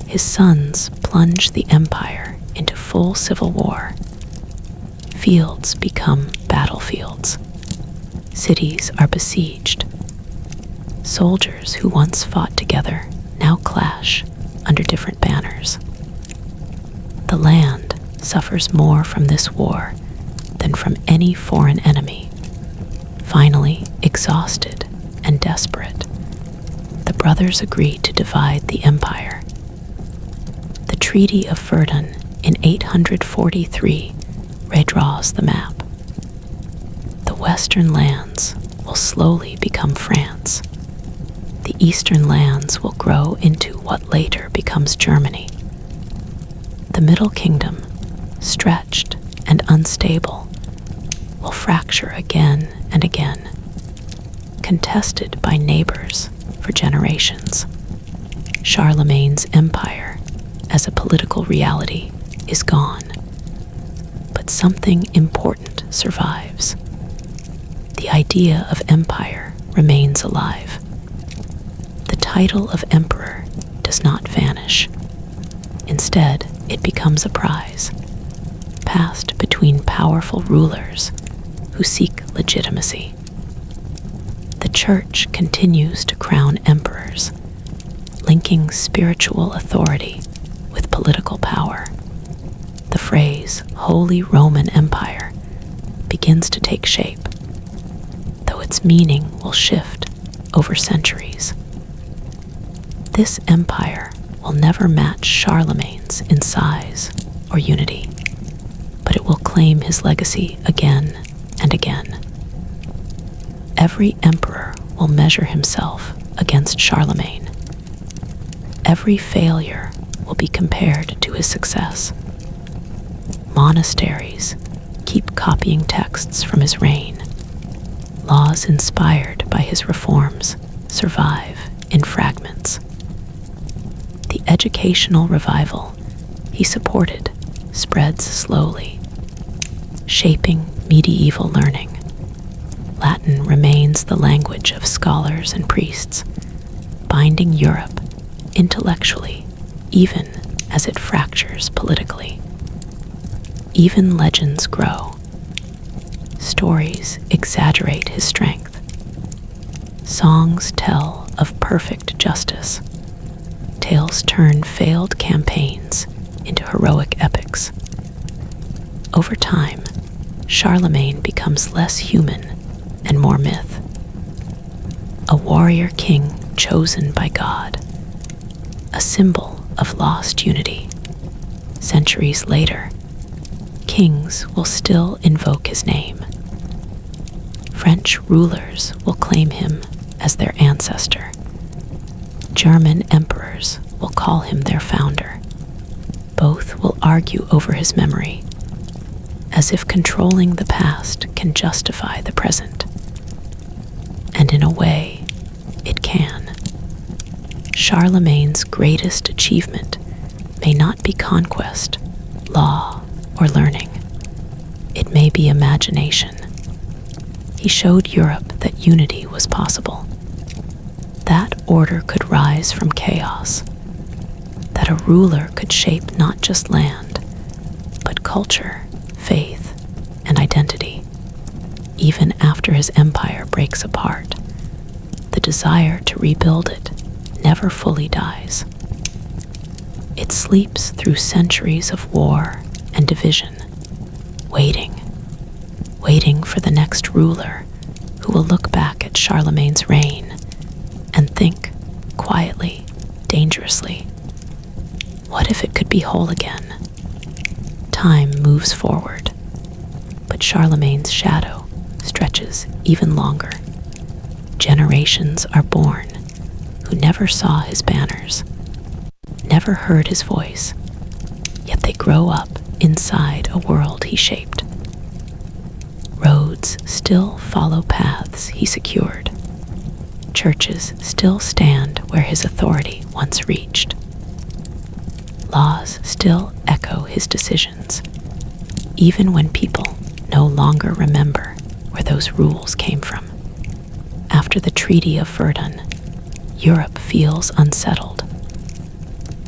His sons plunge the empire into full civil war. Fields become battlefields. Cities are besieged. Soldiers who once fought together now clash under different banners. The land suffers more from this war than from any foreign enemy. Finally, exhausted and desperate, the brothers agree to divide the empire. The Treaty of Verdun in 843 redraws the map. The western lands will slowly become France. The eastern lands will grow into what later becomes Germany. The Middle Kingdom, stretched and unstable, will fracture again and again, contested by neighbors for generations. Charlemagne's empire, as a political reality, is gone, but something important survives. The idea of empire remains alive. The title of emperor does not vanish. Instead, it becomes a prize, passed between powerful rulers who seek legitimacy. The Church continues to crown emperors, linking spiritual authority with political power. The phrase Holy Roman Empire begins to take shape, though its meaning will shift over centuries. This empire will never match Charlemagne's in size or unity, but it will claim his legacy again and again. Every emperor will measure himself against Charlemagne. Every failure will be compared to his success. Monasteries keep copying texts from his reign. Laws inspired by his reforms survive in fragments. The educational revival he supported spreads slowly, shaping medieval learning. Latin remains the language of scholars and priests, binding Europe intellectually even as it fractures politically. Even legends grow. Stories exaggerate his strength. Songs tell of perfect justice. Tales turn failed campaigns into heroic epics. Over time, Charlemagne becomes less human and more myth. A warrior king chosen by God, a symbol of lost unity. Centuries later, kings will still invoke his name. French rulers will claim him as their ancestor. German emperors will call him their founder. Both will argue over his memory, as if controlling the past can justify the present. And in a way, it can. Charlemagne's greatest achievement may not be conquest, law, or learning. It may be imagination. He showed Europe that unity was possible, that order could rise from chaos, that a ruler could shape not just land, but culture, faith, and identity. Even after his empire breaks apart, the desire to rebuild it never fully dies. It sleeps through centuries of war and division, waiting for the next ruler who will look back at Charlemagne's reign and think quietly, dangerously, what if it could be whole again? Time moves forward, but Charlemagne's shadow stretches even longer. Generations are born who never saw his banners, never heard his voice, yet they grow up inside a world he shaped. Roads still follow paths he secured. Churches still stand where his authority once reached. Laws still echo his decisions, even when people no longer remember where those rules came from. After the Treaty of Verdun, Europe feels unsettled.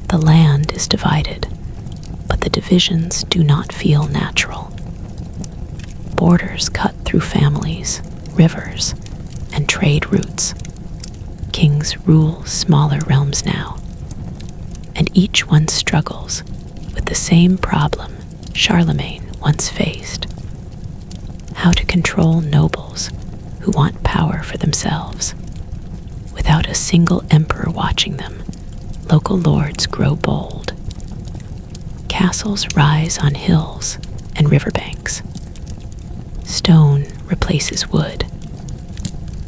The land is divided, but the divisions do not feel natural. Borders cut through families, rivers, and trade routes. Kings rule smaller realms now, and each one struggles with the same problem Charlemagne once faced: how to control nobles who want power for themselves. Without a single emperor watching them, local lords grow bold. Castles rise on hills and riverbanks. Stone replaces wood.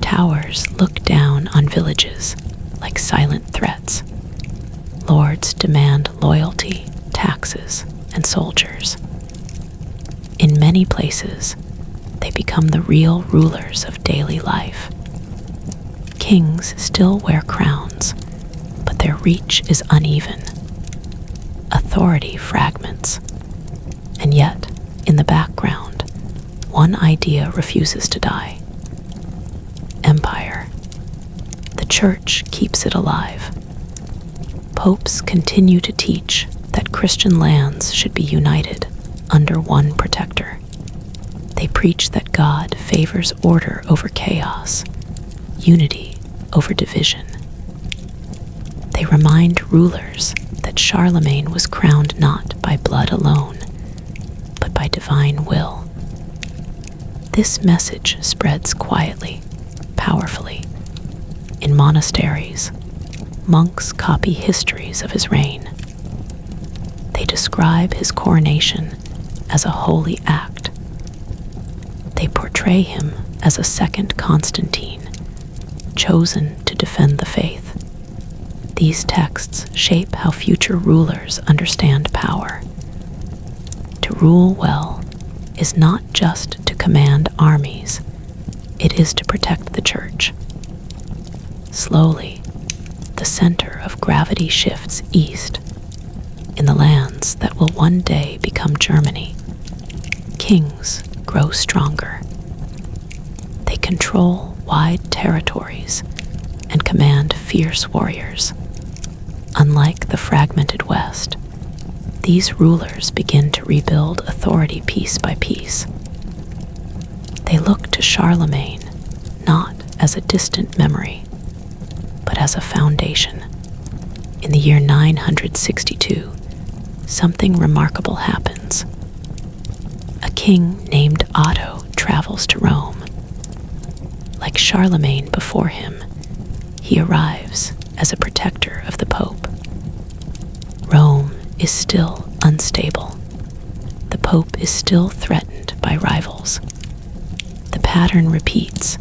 Towers look down on villages like silent threats. Lords demand loyalty, taxes, and soldiers. In many places, they become the real rulers of daily life. Kings still wear crowns, but their reach is uneven. Authority fragments, and yet, in the background, one idea refuses to die: empire. The church keeps it alive. Popes continue to teach that Christian lands should be united under one protector. They preach that God favors order over chaos, unity over division. They remind rulers that Charlemagne was crowned not by blood alone, but by divine will. This message spreads quietly, powerfully. In monasteries, monks copy histories of his reign. They describe his coronation as a holy act. They portray him as a second Constantine, chosen to defend the faith. These texts shape how future rulers understand power. To rule well is not just to command armies, it is to protect the church. Slowly, the center of gravity shifts east. In the lands that will one day become Germany, kings grow stronger. They control wide territories and command fierce warriors. Unlike the fragmented West, these rulers begin to rebuild authority piece by piece. They look to Charlemagne not as a distant memory, but as a foundation. In the year 962, something remarkable happens. A king named Otto travels to Rome. Like Charlemagne before him, he arrives as a protector of the Pope. Rome is still unstable. The Pope is still threatened by rivals. The pattern repeats,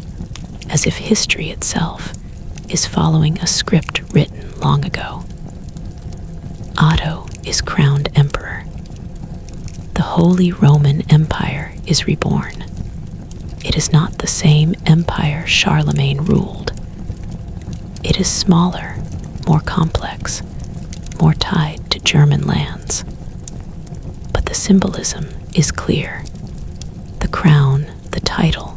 as if history itself is following a script written long ago. Otto is crowned emperor. The Holy Roman Empire is reborn. It is not the same empire Charlemagne ruled. It is smaller, more complex, more tied to German lands. But the symbolism is clear. The crown, the title,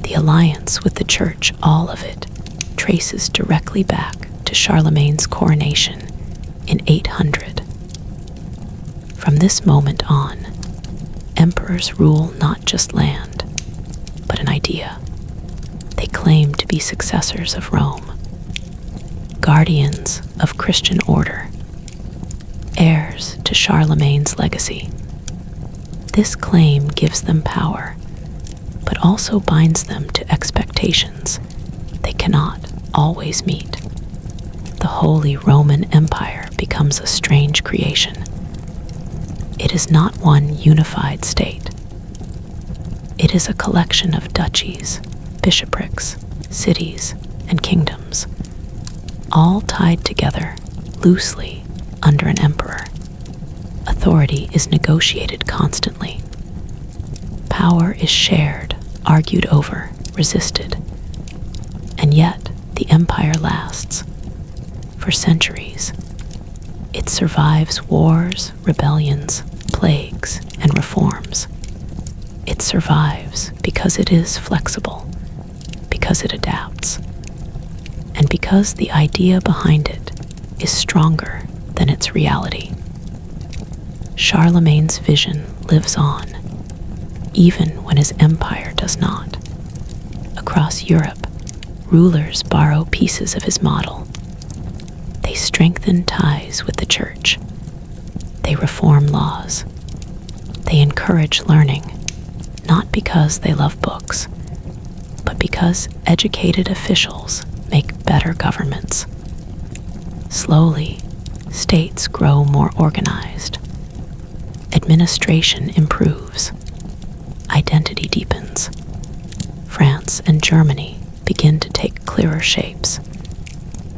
the alliance with the church, all of it traces directly back to Charlemagne's coronation in 800. From this moment on, emperors rule not just land, but an idea. They claim to be successors of Rome, guardians of Christian order, heirs to Charlemagne's legacy. This claim gives them power, but also binds them to expectations they cannot always meet. The Holy Roman Empire becomes a strange creation. It is not one unified state. It is a collection of duchies, bishoprics, cities, and kingdoms, all tied together loosely under an emperor. Authority is negotiated constantly. Power is shared, argued over, resisted. And yet, the empire lasts. For centuries, it survives wars, rebellions, plagues, and reforms. It survives because it is flexible, because it adapts, and because the idea behind it is stronger than its reality. Charlemagne's vision lives on, even when his empire does not. Across Europe, rulers borrow pieces of his model. They strengthen ties with the church. They reform laws. They encourage learning, not because they love books, but because educated officials make better governments. Slowly, states grow more organized. Administration improves. Identity deepens. France and Germany begin to take clearer shapes,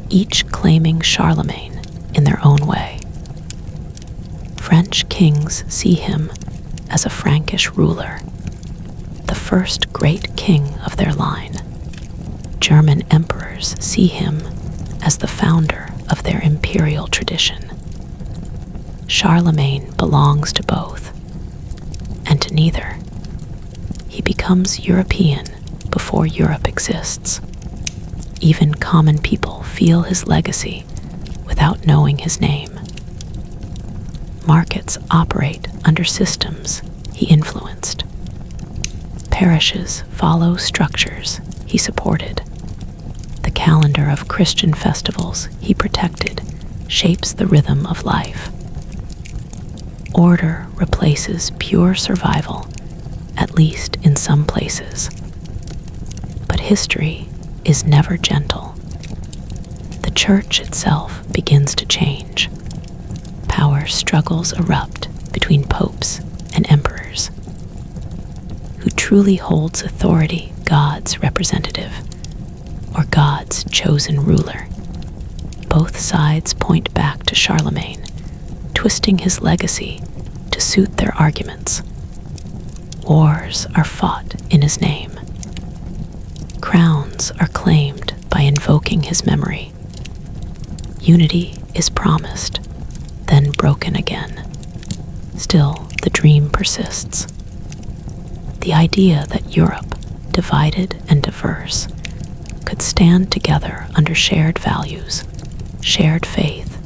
each claiming Charlemagne in their own way. French kings see him as a Frankish ruler, the first great king of their line. German emperors see him as the founder of their imperial tradition. Charlemagne belongs to both, and to neither. He becomes European before Europe exists. Even common people feel his legacy without knowing his name. Markets operate under systems he influenced. Parishes follow structures he supported. The calendar of Christian festivals he protected shapes the rhythm of life. Order replaces pure survival, at least in some places. But history is never gentle. The church itself begins to change. Power struggles erupt between popes and emperors. Who truly holds authority, God's representative, or God's chosen ruler? Both sides point back to Charlemagne, twisting his legacy to suit their arguments. Wars are fought in his name. Crowns are claimed by invoking his memory. Unity is promised, then broken again. Still, the dream persists. The idea that Europe, divided and diverse, could stand together under shared values, shared faith,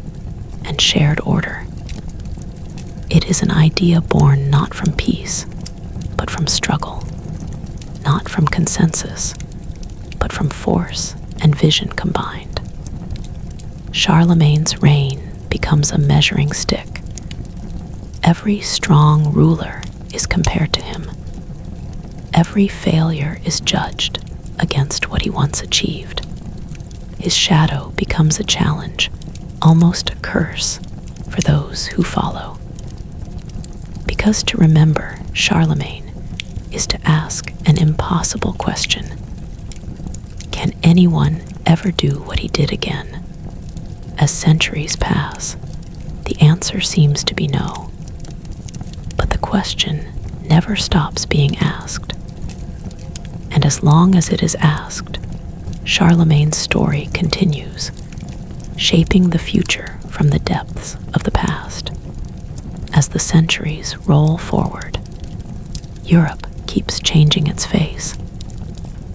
and shared order. It is an idea born not from peace, but from struggle, not from consensus, but from force and vision combined. Charlemagne's reign becomes a measuring stick. Every strong ruler is compared to him. Every failure is judged against what he once achieved. His shadow becomes a challenge, almost a curse, for those who follow. Because to remember Charlemagne is to ask an impossible question. Can anyone ever do what he did again? As centuries pass, the answer seems to be no. But the question never stops being asked. And as long as it is asked, Charlemagne's story continues, shaping the future from the depths of the past. As the centuries roll forward, Europe keeps changing its face,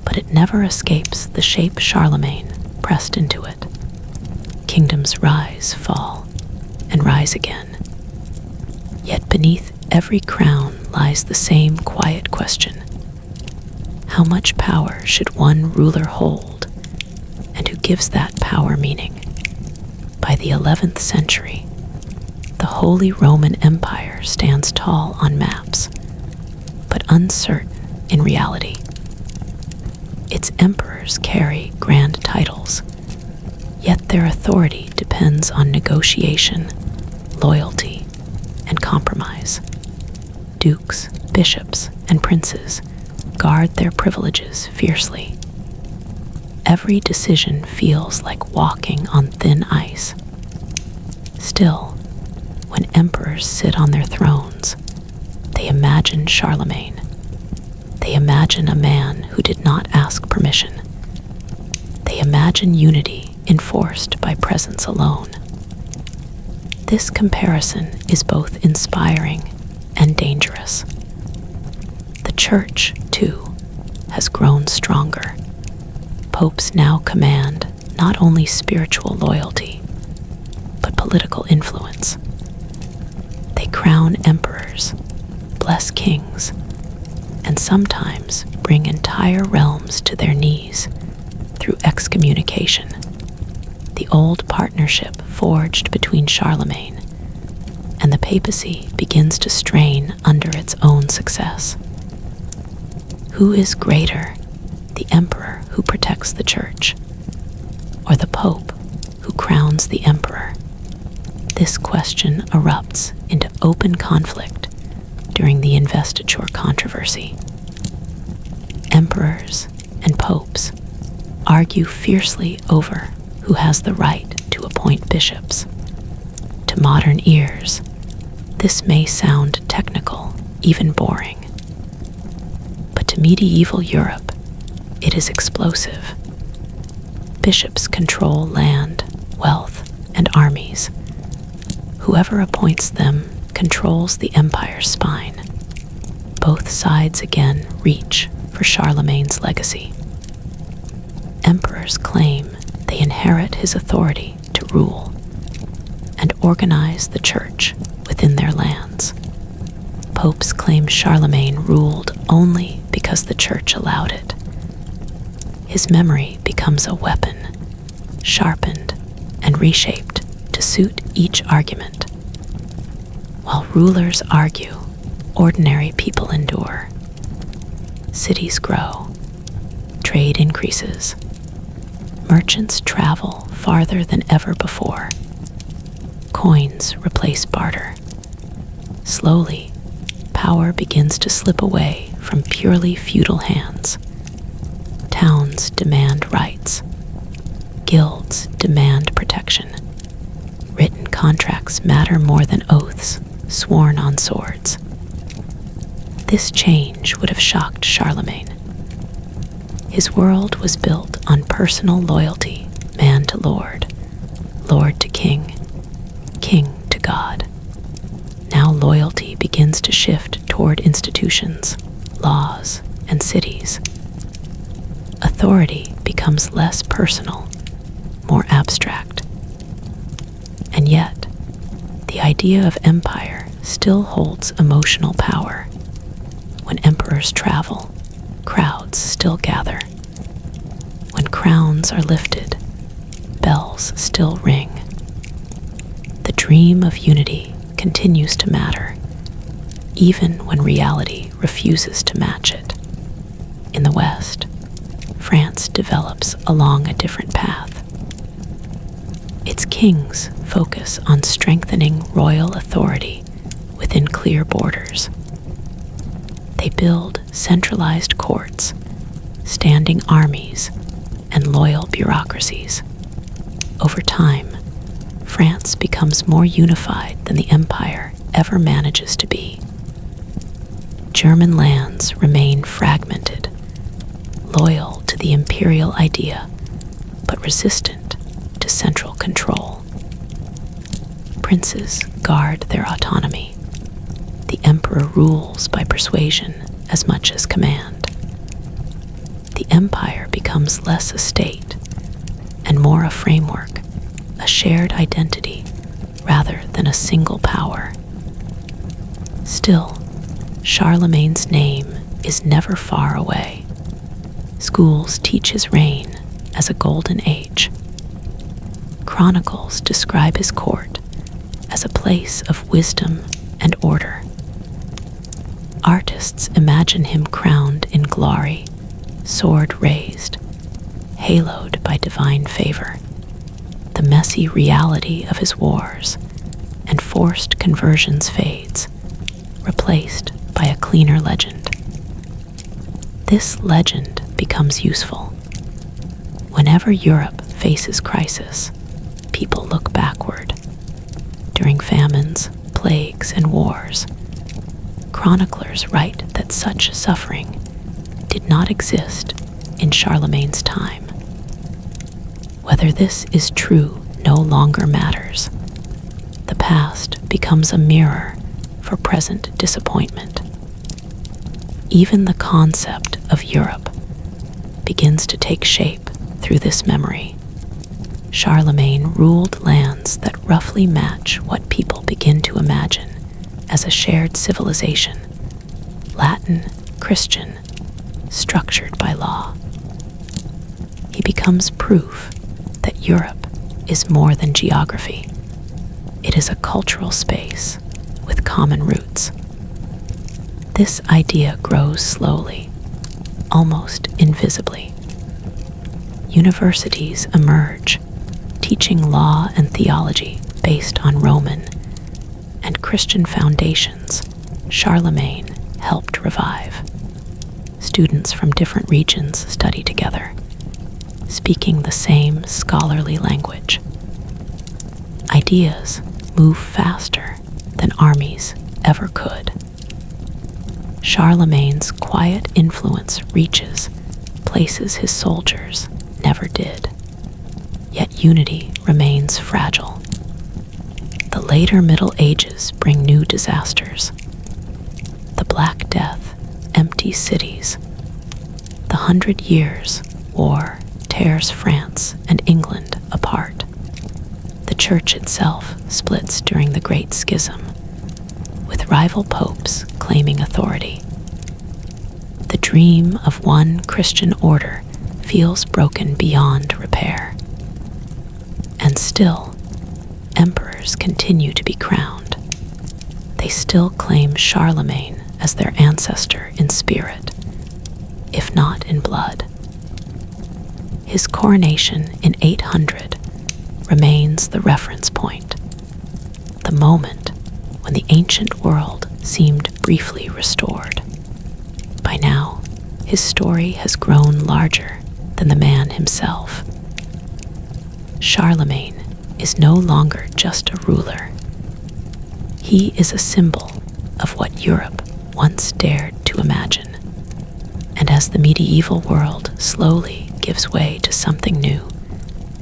but it never escapes the shape Charlemagne pressed into it. Kingdoms rise, fall, and rise again. Yet beneath every crown lies the same quiet question. How much power should one ruler hold, and who gives that power meaning? By the 11th century, the Holy Roman Empire stands tall on maps, but uncertain in reality. Its emperors carry grand titles, yet their authority depends on negotiation, loyalty, and compromise. Dukes, bishops, and princes guard their privileges fiercely. every decision feels like walking on thin ice. Still, when emperors sit on their thrones, they imagine Charlemagne. They imagine a man who did not ask permission. They imagine unity enforced by presence alone. This comparison is both inspiring and dangerous. The Church, too, has grown stronger. Popes now command not only spiritual loyalty, but political influence. They crown emperors, bless kings, and sometimes bring entire realms to their knees through excommunication. The old partnership forged between Charlemagne and the papacy begins to strain under its own success. Who is greater, the emperor who protects the church, or the pope who crowns the emperor? This question erupts into open conflict during the investiture controversy. Emperors and popes argue fiercely over who has the right to appoint bishops. To modern ears, this may sound technical, even boring. But to medieval Europe, it is explosive. Bishops control land, wealth, and armies. Whoever appoints them controls the empire's spine. Both sides again reach for Charlemagne's legacy. Emperors claim they inherit his authority to rule and organize the church within their lands. Popes claim Charlemagne ruled only because the church allowed it. His memory becomes a weapon, sharpened and reshaped to suit each argument. While rulers argue, ordinary people endure. Cities grow, trade increases, merchants travel farther than ever before. Coins replace barter. Slowly, power begins to slip away from purely feudal hands. Towns demand rights. Guilds demand protection. Written contracts matter more than oaths sworn on swords. This change would have shocked Charlemagne. His world was built on personal loyalty, man to lord, lord to king, king to God. Now loyalty begins to shift toward institutions, laws, and cities. Authority becomes less personal, more abstract. And yet, the idea of empire still holds emotional power. When emperors travel, crowds still gather. When crowns are lifted, bells still ring. The dream of unity continues to matter, even when reality refuses to match it. In the West, France develops along a different path. Its kings focus on strengthening royal authority within clear borders. They build centralized courts, standing armies, and loyal bureaucracies. Over time, France becomes more unified than the empire ever manages to be. German lands remain fragmented, loyal to the imperial idea, but resistant to central control. Princes guard their autonomy. The emperor rules by persuasion as much as command. The empire becomes less a state and more a framework, a shared identity rather than a single power. Still, Charlemagne's name is never far away. Schools teach his reign as a golden age. Chronicles describe his court as a place of wisdom and order. Artists imagine him crowned in glory, sword raised, haloed by divine favor. The messy reality of his wars and forced conversions fades, replaced by a cleaner legend. This legend becomes useful Whenever Europe faces crisis, people look backward. During famines, plagues, and wars, chroniclers write that such suffering did not exist in Charlemagne's time. Whether this is true no longer matters. The past becomes a mirror for present disappointment. Even the concept of Europe begins to take shape through this memory. Charlemagne ruled lands that roughly match what people begin to imagine as a shared civilization: Latin, Christian, structured by law. He becomes proof that Europe is more than geography. It is a cultural space with common roots. This idea grows slowly, almost invisibly. Universities emerge, teaching law and theology based on Roman and Christian foundations Charlemagne helped revive. Students from different regions study together, speaking the same scholarly language. Ideas move faster than armies ever could. Charlemagne's quiet influence reaches places his soldiers never did. Yet unity remains fragile. The later Middle Ages bring new disasters. The Black Death empties cities. The 100 Years' War tears France and England apart. The Church itself splits during the Great Schism, with rival popes claiming authority. The dream of one Christian order feels broken beyond repair. And still, emperors continue to be crowned. They still claim Charlemagne as their ancestor in spirit, if not in blood. His coronation in 800 remains the reference point, the moment when the ancient world seemed briefly restored. By now, his story has grown larger than the man himself. Charlemagne is no longer just a ruler. He is a symbol of what Europe once dared to imagine. And as the medieval world slowly gives way to something new,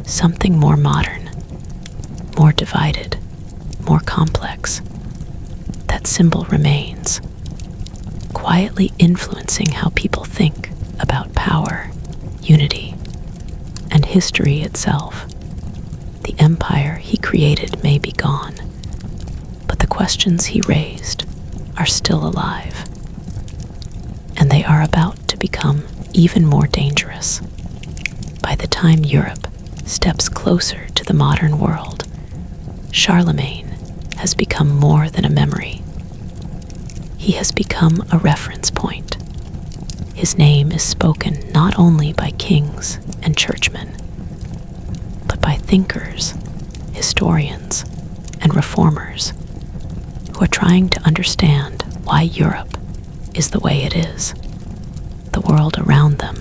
something more modern, more divided, more complex, that symbol remains, quietly influencing how people think about power, unity, and history itself. The empire he created may be gone, but the questions he raised are still alive, and they are about to become even more dangerous. By the time Europe steps closer to the modern world, Charlemagne has become more than a memory. He has become a reference point. His name is spoken not only by kings and churchmen, but by thinkers, historians, and reformers who are trying to understand why Europe is the way it is. The world around them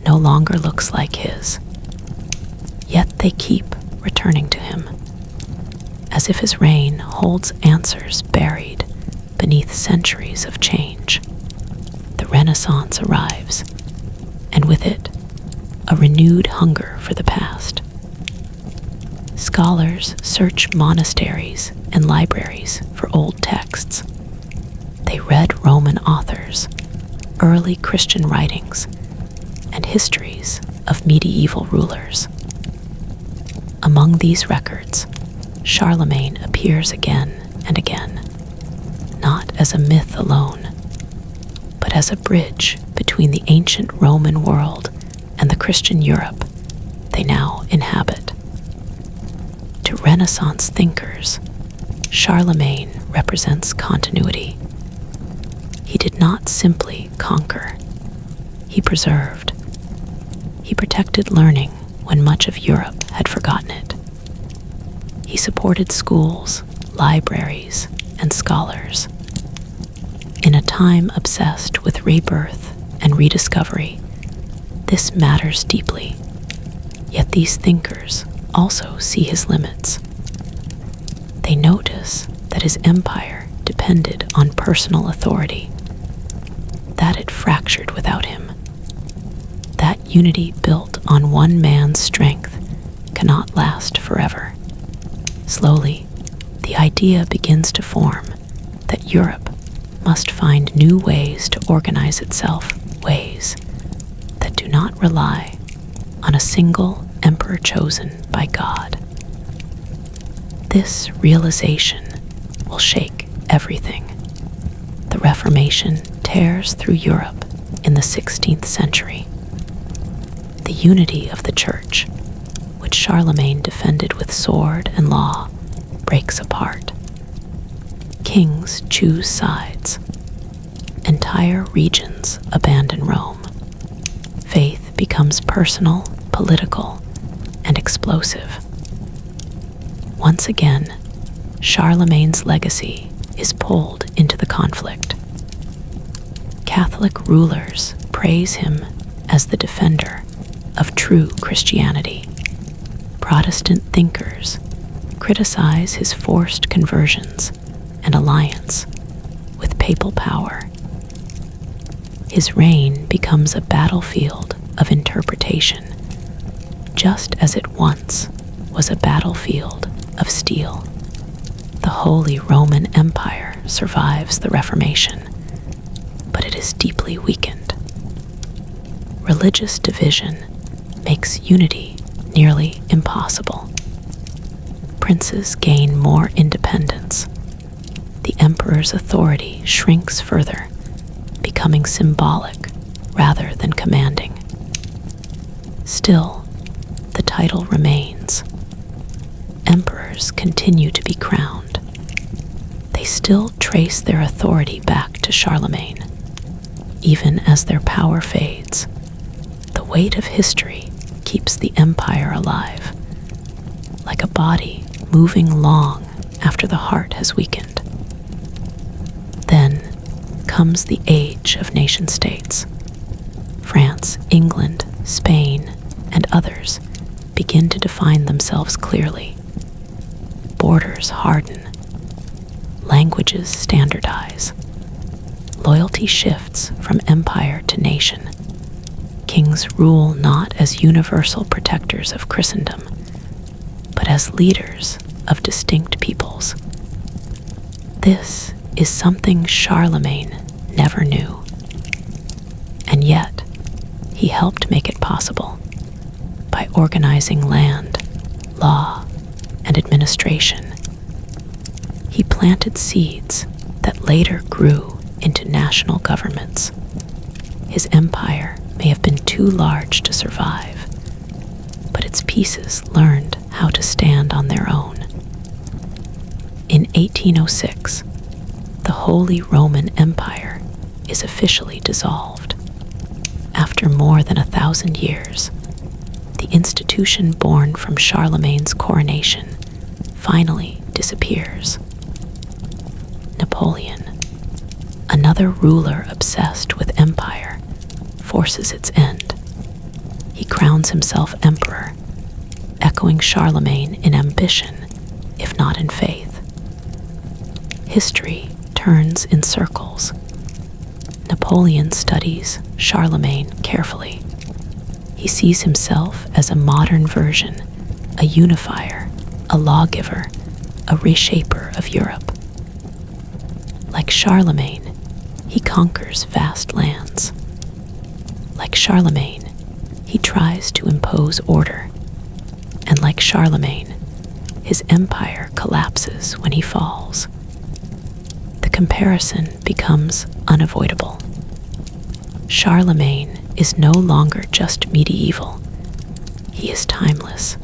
no longer looks like his, yet they keep returning to him, as if his reign holds answers buried beneath centuries of change. The Renaissance arrives, and with it, a renewed hunger for the past. Scholars search monasteries and libraries for old texts. They read Roman authors, early Christian writings, and histories of medieval rulers. Among these records, Charlemagne appears again and again, not as a myth alone, but as a bridge between the ancient Roman world and the Christian Europe they now inhabit. To Renaissance thinkers, Charlemagne represents continuity. He did not simply conquer, he preserved. He protected learning when much of Europe had forgotten it. He supported schools, libraries, and scholars. In a time obsessed with rebirth and rediscovery, this matters deeply. Yet these thinkers also see his limits. They notice that his empire depended on personal authority, that it fractured without him. That unity built on one man's strength cannot last forever. Slowly, the idea begins to form that Europe must find new ways to organize itself, ways that do not rely on a single emperor chosen by God. This realization will shake everything. The Reformation tears through Europe in the 16th century. The unity of the Church, which Charlemagne defended with sword and law, breaks apart. Kings choose sides. Entire regions abandon Rome. Faith becomes personal, political, and explosive. Once again, Charlemagne's legacy is pulled into the conflict. Catholic rulers praise him as the defender of true Christianity. Protestant thinkers criticize his forced conversions and alliance with papal power. His reign becomes a battlefield of interpretation, just as it once was a battlefield of steel. The Holy Roman Empire survives the Reformation, but it is deeply weakened. Religious division makes unity nearly impossible. Princes gain more independence. The emperor's authority shrinks further, becoming symbolic rather than commanding. Still, the title remains. Emperors continue to be crowned. They still trace their authority back to Charlemagne. Even as their power fades, the weight of history keeps the empire alive, like a body moving long after the heart has weakened. Then comes the age of nation-states. France, England, Spain, and others begin to define themselves clearly. Borders harden. Languages standardize. Loyalty shifts from empire to nation. Kings rule not as universal protectors of Christendom, but as leaders of distinct peoples. This is something Charlemagne never knew. And yet, he helped make it possible by organizing land, law, and administration. He planted seeds that later grew into national governments. His empire may have been too large to survive, but its pieces learned how to stand on their own. In 1806, the Holy Roman Empire is officially dissolved. After more than 1,000 years, the institution born from Charlemagne's coronation finally disappears. Napoleon, another ruler obsessed with empire, forces its end. He crowns himself emperor, echoing Charlemagne in ambition, if not in faith. History turns in circles. Napoleon studies Charlemagne carefully. He sees himself as a modern version, a unifier, a lawgiver, a reshaper of Europe. Like Charlemagne, he conquers vast lands. Like Charlemagne, he tries to impose order. And like Charlemagne, his empire collapses when he falls. The comparison becomes unavoidable. Charlemagne is no longer just medieval. He is timeless.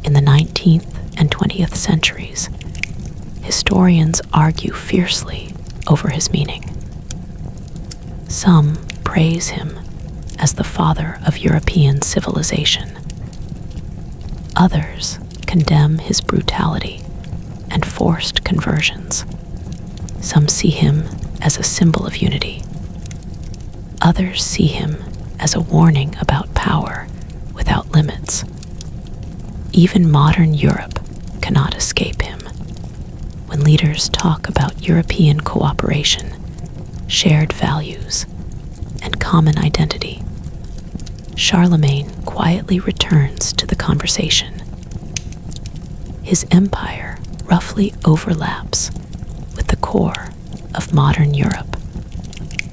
In the 19th and 20th centuries, historians argue fiercely over his meaning. Some praise him as the father of European civilization. Others condemn his brutality and forced conversions. Some see him as a symbol of unity. Others see him as a warning about power without without limits. Even modern Europe cannot escape him. When leaders talk about European cooperation, shared values, and common identity, Charlemagne quietly returns to the conversation. His empire roughly overlaps with the core of modern Europe.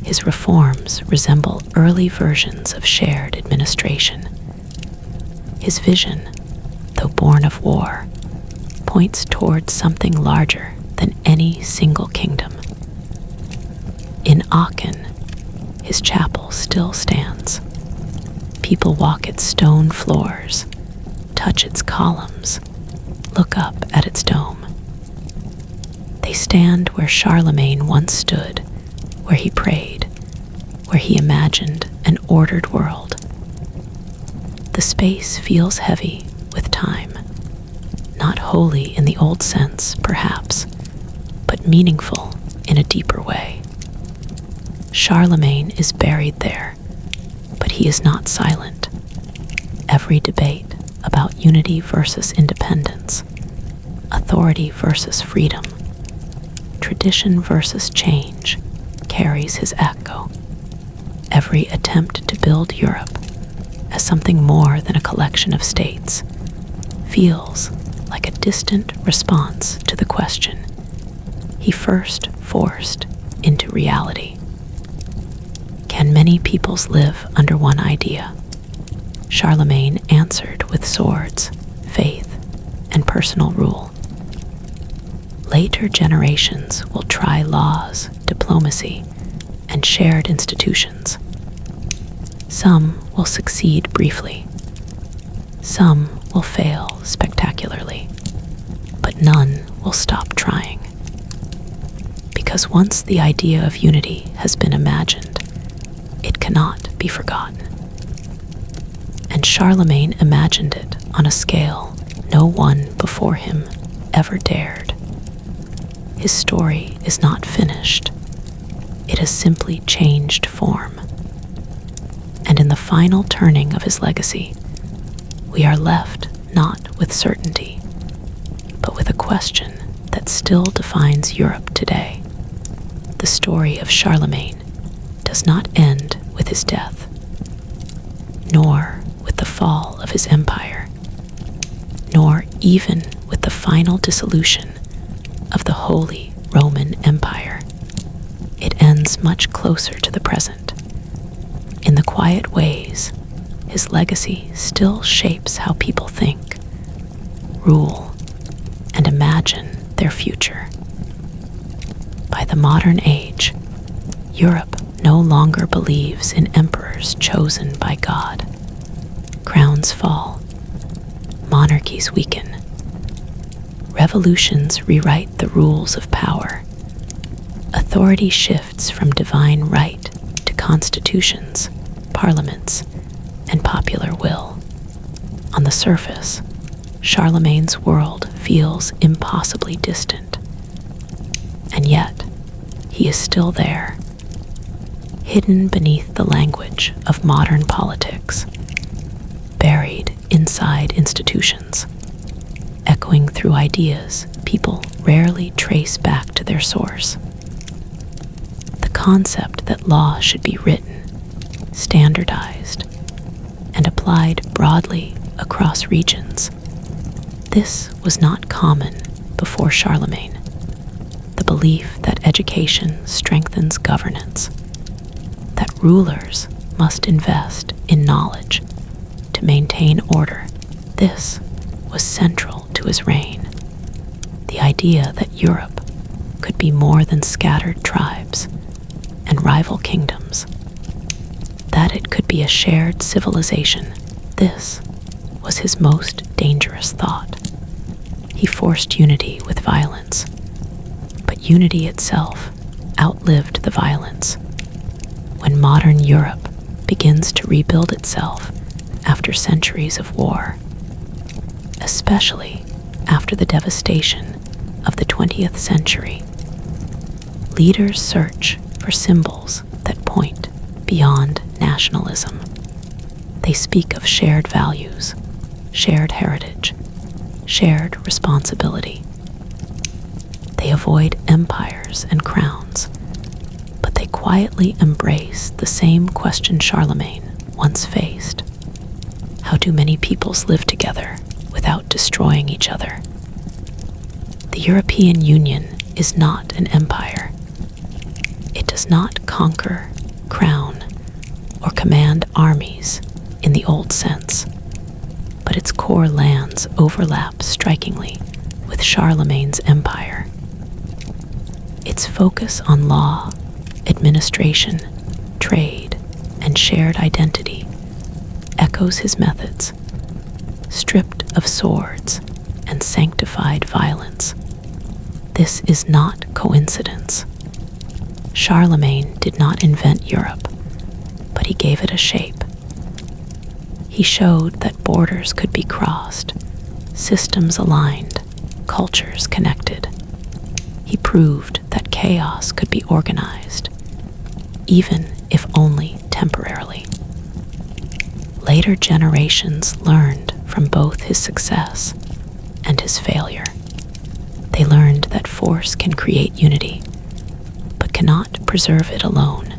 His reforms resemble early versions of shared administration. His vision, though born of war, points towards something larger than any single kingdom. In Aachen, his chapel still stands. People walk its stone floors, touch its columns, look up at its dome. They stand where Charlemagne once stood, where he prayed, where he imagined an ordered world. The space feels heavy with time, not holy in the old sense, perhaps, but meaningful in a deeper way. Charlemagne is buried there, but he is not silent. Every debate about unity versus independence, authority versus freedom, tradition versus change carries his echo. Every attempt to build Europe as something more than a collection of states feels like a distant response to the question he first forced into reality. Can many peoples live under one idea? Charlemagne answered with swords, faith, and personal rule. Later generations will try laws, diplomacy, and shared institutions. Some will succeed briefly. Some will fail spectacularly. But none will stop trying. Because once the idea of unity has been imagined, it cannot be forgotten. And Charlemagne imagined it on a scale no one before him ever dared. His story is not finished. It has simply changed form. And in the final turning of his legacy, we are left not with certainty, but with a question that still defines Europe today. The story of Charlemagne does not end with his death, nor with the fall of his empire, nor even with the final dissolution of the Holy Roman Empire. It ends much closer to the present. In the quiet ways, his legacy still shapes how people think, rule, and imagine their future. By the modern age, Europe no longer believes in emperors chosen by God. Crowns fall, monarchies weaken, revolutions rewrite the rules of power, authority shifts from divine right to constitutions, parliaments, and popular will. On the surface, Charlemagne's world feels impossibly distant. And yet, he is still there, hidden beneath the language of modern politics, buried inside institutions, echoing through ideas people rarely trace back to their source. The concept that law should be written, standardized, and applied broadly across regions. This was not common before Charlemagne. The belief that education strengthens governance, that rulers must invest in knowledge to maintain order, this was central to his reign. The idea that Europe could be more than scattered tribes and rival kingdoms, that it could be a shared civilization, this was his most dangerous thought. He forced unity with violence, but unity itself outlived the violence. When modern Europe begins to rebuild itself after centuries of war, especially after the devastation of the 20th century, leaders search for symbols that point beyond nationalism. They speak of shared values, shared heritage, shared responsibility. They avoid empires and crowns, but they quietly embrace the same question Charlemagne once faced. How do many peoples live together without destroying each other? The European Union is not an empire. It does not conquer, crown, or command armies in the old sense, but its core lands overlap strikingly with Charlemagne's empire. Its focus on law, administration, trade, and shared identity echoes his methods, stripped of swords and sanctified violence. This is not coincidence. Charlemagne did not invent Europe, but he gave it a shape. He showed that borders could be crossed, systems aligned, cultures connected. He proved that chaos could be organized, even if only temporarily. Later generations learned from both his success and his failure. They learned that force can create unity, but cannot preserve it alone.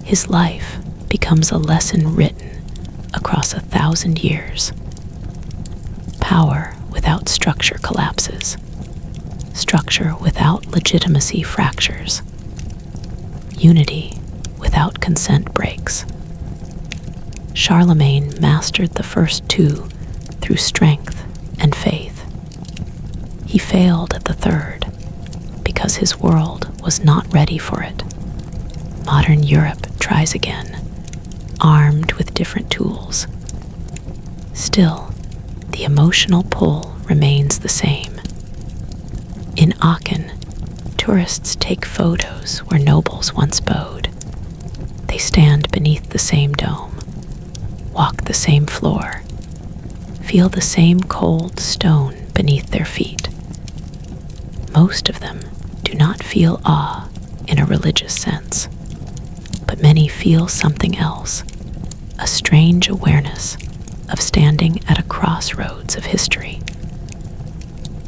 His life becomes a lesson written across 1,000 years. Power without structure collapses. Structure without legitimacy fractures. Unity without consent breaks. Charlemagne mastered the first two through strength and faith. He failed at the third because his world was not ready for it. Modern Europe tries again, armed with different tools. Still, the emotional pull remains the same. In Aachen, tourists take photos where nobles once bowed. They stand beneath the same dome, walk the same floor, feel the same cold stone beneath their feet. Most of them do not feel awe in a religious sense, but many feel something else, a strange awareness of standing at a crossroads of history.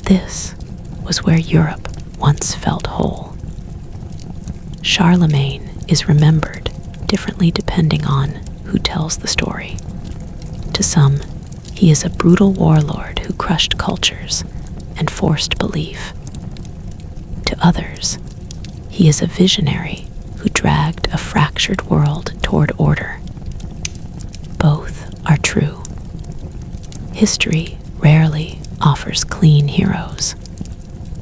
This was where Europe once felt whole. Charlemagne is remembered differently depending on who tells the story. To some, he is a brutal warlord who crushed cultures and forced belief. To others, he is a visionary who dragged a fractured world toward order. Both are true. History rarely offers clean heroes.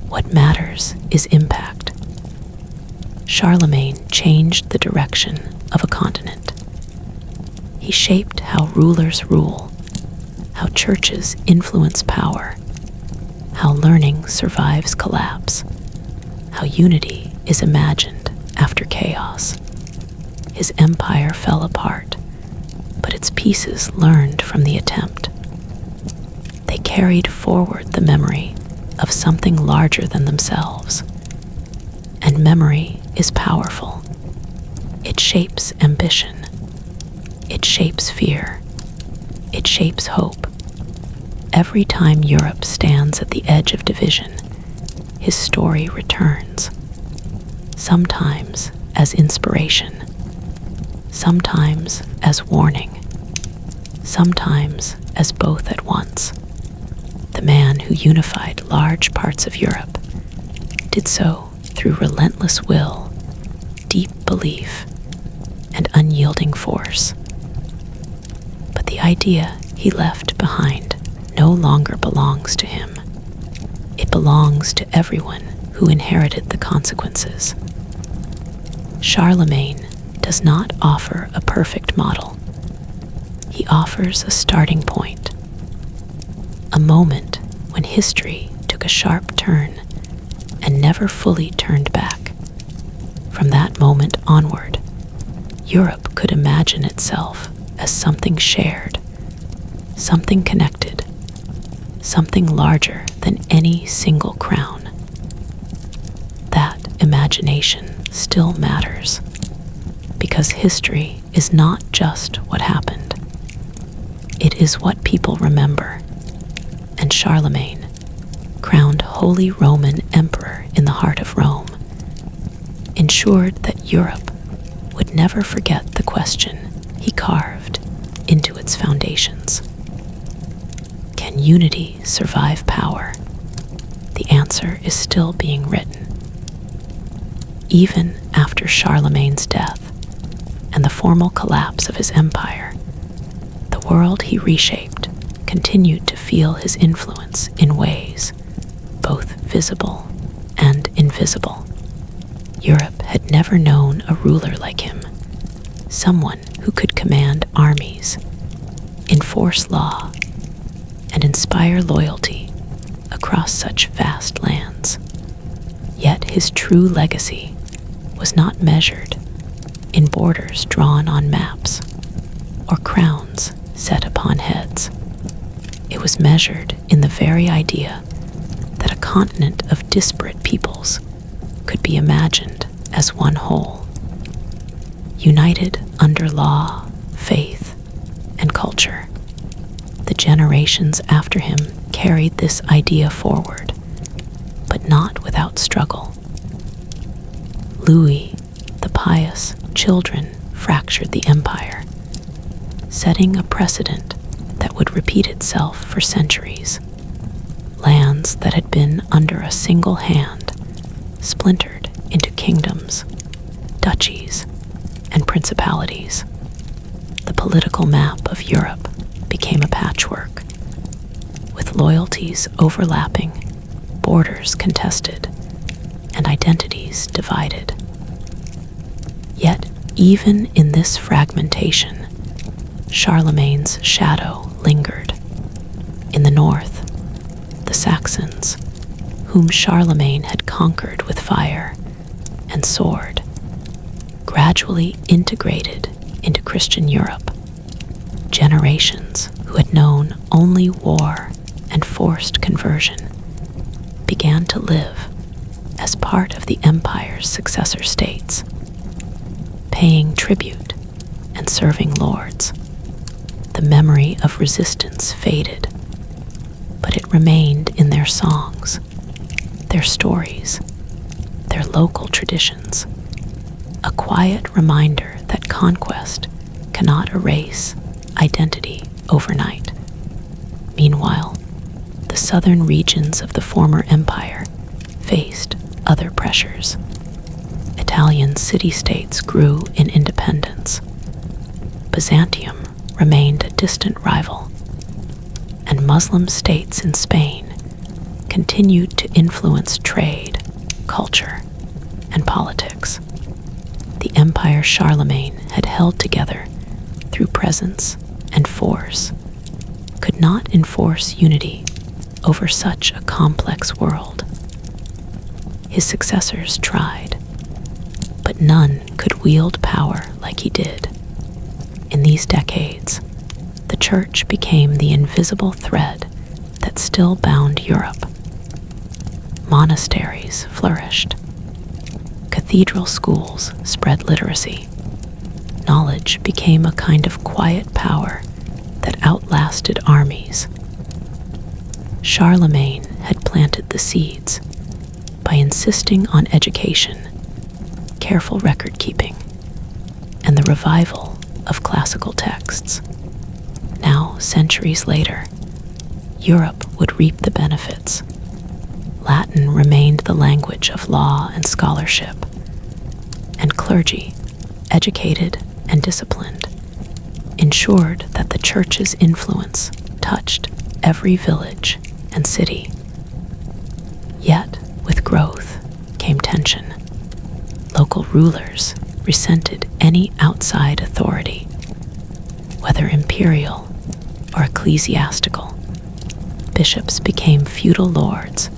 What matters is impact. Charlemagne changed the direction of a continent. He shaped how rulers rule, how churches influence power, how learning survives collapse, how unity is imagined after chaos. His empire fell apart, but its pieces learned from the attempt. They carried forward the memory of something larger than themselves. And memory is powerful. It shapes ambition. It shapes fear. It shapes hope. Every time Europe stands at the edge of division, his story returns. Sometimes as inspiration, sometimes as warning, sometimes as both at once. The man who unified large parts of Europe did so through relentless will, deep belief, and unyielding force. But the idea he left behind no longer belongs to him. It belongs to everyone who inherited the consequences. Charlemagne does not offer a perfect model. He offers a starting point, a moment when history took a sharp turn and never fully turned back. From that moment onward, Europe could imagine itself as something shared, something connected, something larger than any single crown. That imagination still matters, because history is not just what happened. It is what people remember, and Charlemagne, crowned Holy Roman Emperor in the heart of Rome, ensured that Europe would never forget the question he carved into its foundations. Can unity survive power? The answer is still being written. Even after Charlemagne's death and the formal collapse of his empire, the world he reshaped continued to feel his influence in ways both visible and invisible. Europe had never known a ruler like him, someone who could command armies, enforce law, and inspire loyalty across such vast lands. Yet his true legacy was not measured in borders drawn on maps or crowns set upon heads. It was measured in the very idea that a continent of disparate peoples could be imagined as one whole, united under law, faith, and culture. The generations after him carried this idea forward, but not without struggle. Louis the Pious children fractured the empire, setting a precedent that would repeat itself for centuries. Lands that had been under a single hand splintered into kingdoms, duchies, and principalities. The political map of Europe became a patchwork, with loyalties overlapping, borders contested, and identities divided. Yet, even in this fragmentation, Charlemagne's shadow lingered. In the north, the Saxons, whom Charlemagne had conquered with fire and sword, gradually integrated into Christian Europe. Generations who had known only war and forced conversion began to live as part of the empire's successor states, paying tribute and serving lords. The memory of resistance faded, but it remained in their songs, their stories, their local traditions, a quiet reminder that conquest cannot erase identity overnight. Meanwhile, the southern regions of the former empire faced other pressures. Italian city-states grew in independence. Byzantium remained a distant rival, and Muslim states in Spain continued to influence trade, culture, and politics. The empire Charlemagne had held together through presence and force could not enforce unity over such a complex world. His successors tried, but none could wield power like he did. In these decades, the church became the invisible thread that still bound Europe. Monasteries flourished. Cathedral schools spread literacy. Knowledge became a kind of quiet power that outlasted armies. Charlemagne had planted the seeds by insisting on education, careful record keeping, and the revival of classical texts. Now, centuries later, Europe would reap the benefits. Latin remained the language of law and scholarship, and clergy, educated and disciplined, ensured that the church's influence touched every village and city. Yet, with growth came tension. Local rulers resented any outside authority, whether imperial or ecclesiastical. Bishops became feudal lords,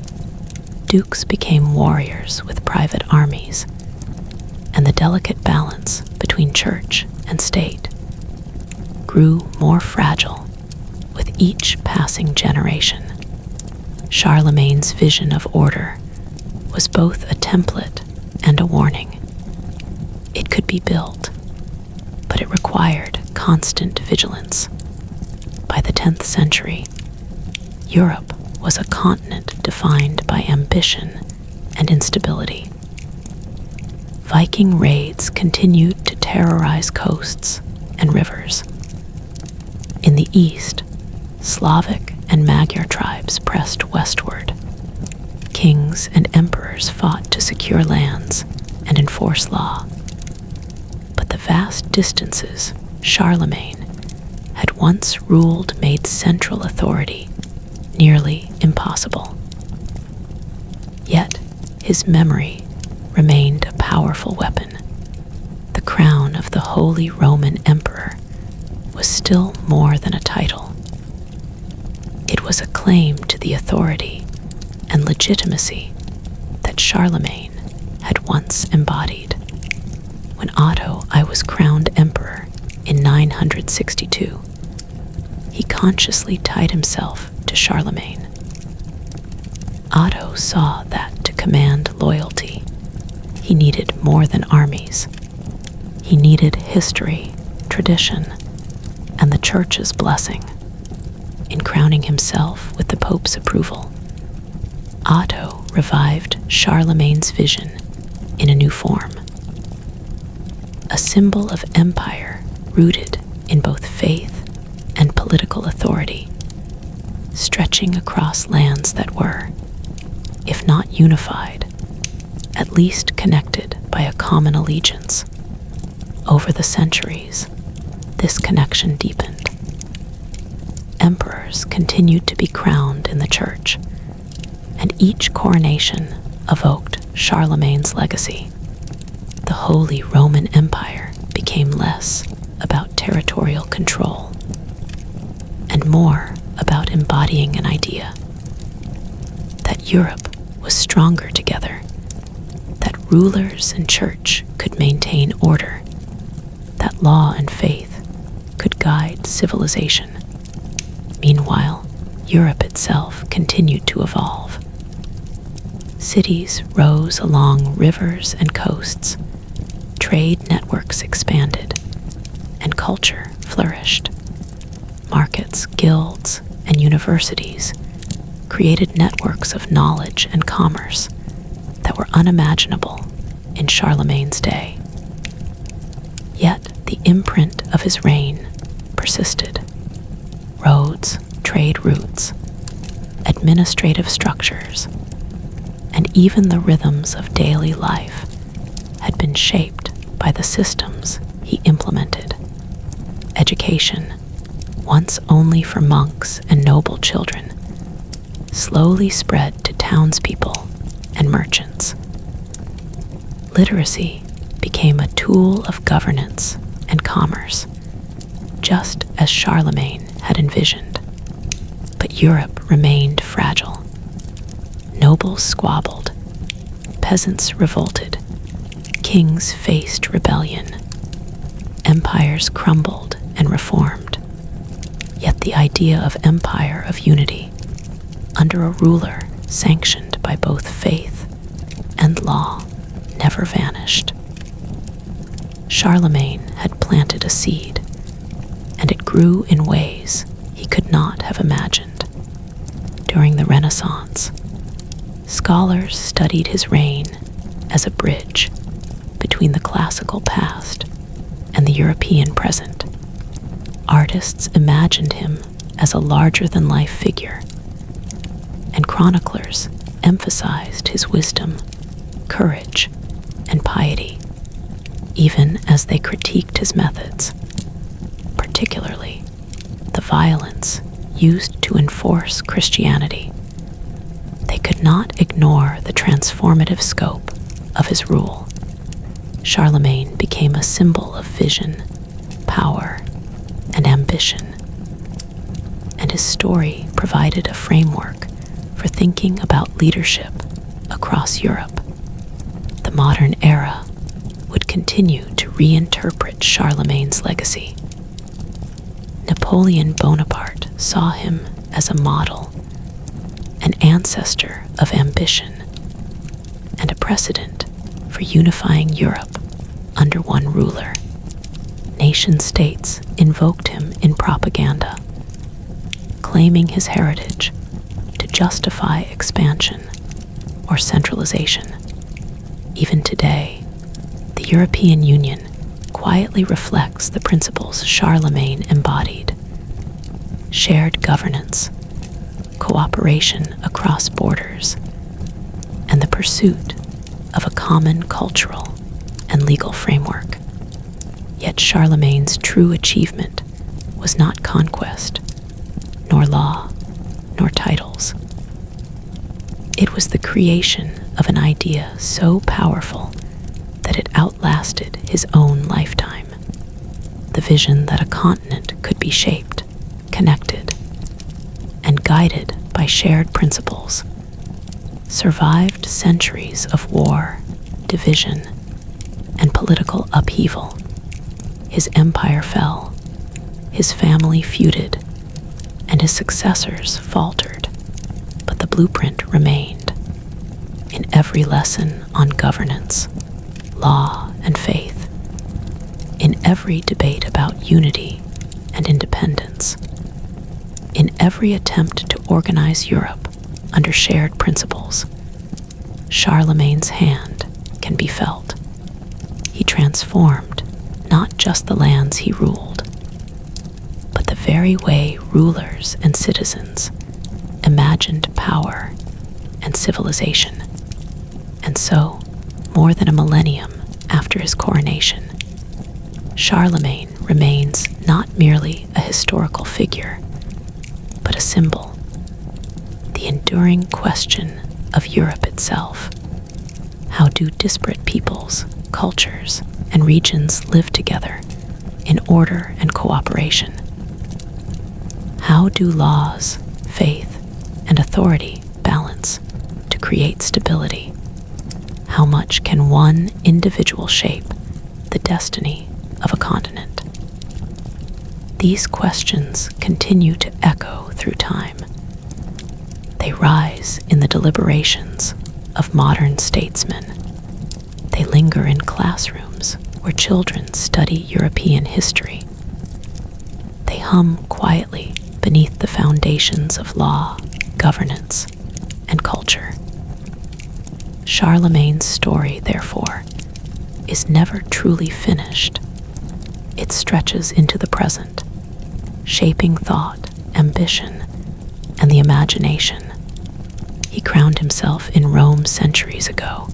dukes became warriors with private armies, and the delicate balance between church and state grew more fragile with each passing generation. Charlemagne's vision of order was both a template and a warning. It could be built, but it required constant vigilance. By By the 10th century, Europe was a continent defined by ambition and instability. Viking raids continued to terrorize coasts and rivers. In the east, Slavic and Magyar tribes pressed westward. Kings and emperors fought to secure lands and enforce law. But the vast distances Charlemagne had once ruled made central authority nearly impossible. Yet his memory remained a powerful weapon. The crown of the Holy Roman Emperor was still more than a title. It was a claim to the authority and legitimacy that Charlemagne had once embodied. When Otto I was crowned emperor in 962, he consciously tied himself to Charlemagne. Otto saw that to command loyalty, he needed more than armies. He needed history, tradition, and the Church's blessing. In crowning himself with the Pope's approval, Otto revived Charlemagne's vision in a new form. A symbol of empire rooted in both faith and political authority, stretching across lands that were, if not unified, at least connected by a common allegiance. Over the centuries, this connection deepened. Emperors continued to be crowned in the Church, and each coronation evoked Charlemagne's legacy. The Holy Roman Empire became less about territorial control and more about embodying an idea that Europe was stronger together, that rulers and church could maintain order, that law and faith could guide civilization. Meanwhile, Europe itself continued to evolve. Cities rose along rivers and coasts, trade networks expanded, and culture flourished. Markets, guilds, and universities created networks of knowledge and commerce that were unimaginable in Charlemagne's day. Yet the imprint of his reign persisted. Roads, trade routes, administrative structures, and even the rhythms of daily life had been shaped by the systems he implemented. Education, once only for monks and noble children, slowly spread to townspeople and merchants. Literacy became a tool of governance and commerce, just as Charlemagne had envisioned. But Europe remained fragile. Nobles squabbled, peasants revolted, kings faced rebellion, empires crumbled and reformed. Yet the idea of empire of unity, under a ruler sanctioned by both faith and law, never vanished. Charlemagne had planted a seed, and it grew in ways he could not have imagined. During the Renaissance, scholars studied his reign as a bridge between the classical past and the European present. Artists imagined him as a larger-than-life figure, and chroniclers emphasized his wisdom, courage, and piety, even as they critiqued his methods, particularly the violence used to enforce Christianity. They could not ignore the transformative scope of his rule. Charlemagne became a symbol of vision, power, and ambition, and his story provided a framework for thinking about leadership across Europe. The modern era would continue to reinterpret Charlemagne's legacy. Napoleon Bonaparte saw him as a model, an ancestor of ambition, and a precedent for unifying Europe under one ruler. Nation-states invoked him in propaganda, reclaiming his heritage to justify expansion or centralization. Even today, the European Union quietly reflects the principles Charlemagne embodied: shared governance, cooperation across borders, and the pursuit of a common cultural and legal framework. Yet Charlemagne's true achievement was not conquest, nor law, nor titles. It was the creation of an idea so powerful that it outlasted his own lifetime: the vision that a continent could be shaped, connected, and guided by shared principles. Survived centuries of war, division, and political upheaval. His empire fell, his family feuded, and his successors faltered, but the blueprint remained. In every lesson on governance, law, and faith, in every debate about unity and independence, in every attempt to organize Europe under shared principles, Charlemagne's hand can be felt. He transformed not just the lands he ruled, but the very way rulers and citizens imagined power and civilization. And so, more than a millennium after his coronation, Charlemagne remains not merely a historical figure, but a symbol, the enduring question of Europe itself. How do disparate peoples, cultures, and regions live together in order and cooperation? How do laws, faith, and authority balance to create stability? How much can one individual shape the destiny of a continent? These questions continue to echo through time. They rise in the deliberations of modern statesmen. They linger in classrooms where children study European history. They hum quietly beneath the foundations of law, governance, and culture. Charlemagne's story, therefore, is never truly finished. It stretches into the present, shaping thought, ambition, and the imagination. He crowned himself in Rome centuries ago,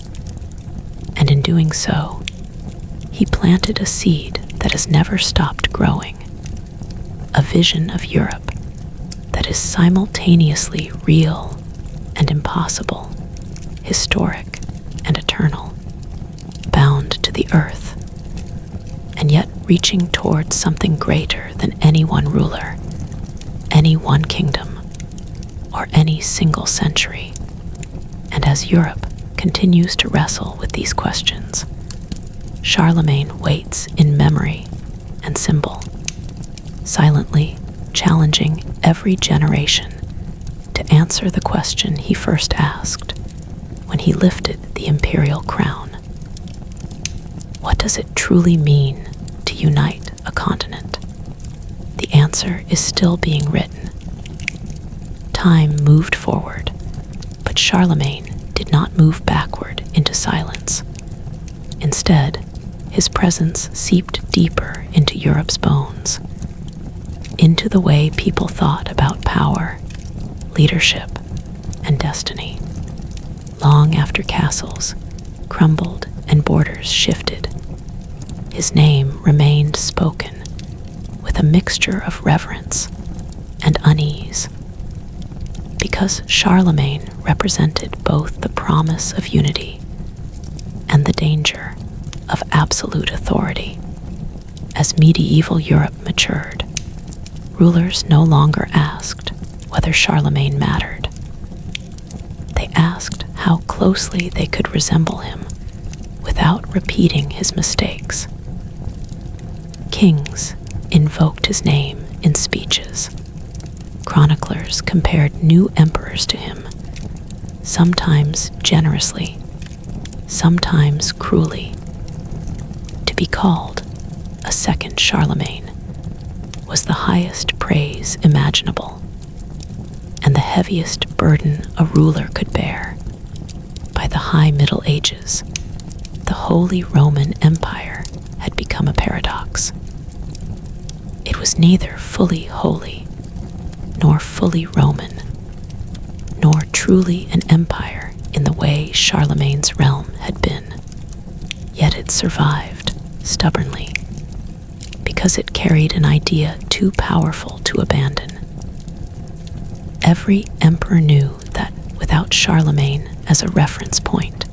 and in doing so, he planted a seed that has never stopped growing, a vision of Europe that is simultaneously real and impossible, historic and eternal, bound to the earth, and yet reaching towards something greater than any one ruler, any one kingdom, or any single century. And as Europe continues to wrestle with these questions, Charlemagne waits in memory and symbol, silently challenging every generation to answer the question he first asked when he lifted the imperial crown. What does it truly mean to unite a continent? The answer is still being written. Time moved forward, but Charlemagne did not move backward into silence. Instead, his presence seeped deeper into Europe's bones, into the way people thought about power, leadership, and destiny. Long after castles crumbled and borders shifted, his name remained spoken with a mixture of reverence and unease, because Charlemagne represented both the promise of unity and the danger of absolute authority. As medieval Europe matured, rulers no longer asked whether Charlemagne mattered. They asked how closely they could resemble him without repeating his mistakes. Kings invoked his name in speeches. Chroniclers compared new emperors to him, sometimes generously, sometimes cruelly. To be called a second Charlemagne was the highest praise imaginable, and the heaviest burden a ruler could bear. By the High Middle Ages, the Holy Roman Empire had become a paradox. It was neither fully holy, nor fully Roman, nor truly an empire in the way Charlemagne's realm had been. Yet it survived stubbornly, because it carried an idea too powerful to abandon. Every emperor knew that without Charlemagne as a reference point,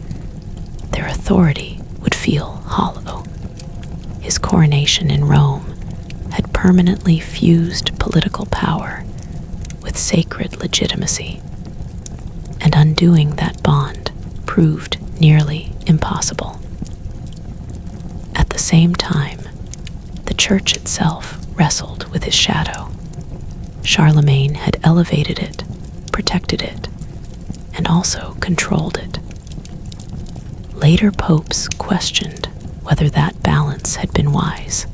their authority would feel hollow. His coronation in Rome had permanently fused political power with sacred legitimacy, and undoing that bond proved nearly impossible. At the same time, the church itself wrestled with his shadow. Charlemagne had elevated it, protected it, and also controlled it. Later popes questioned whether that balance had been wise.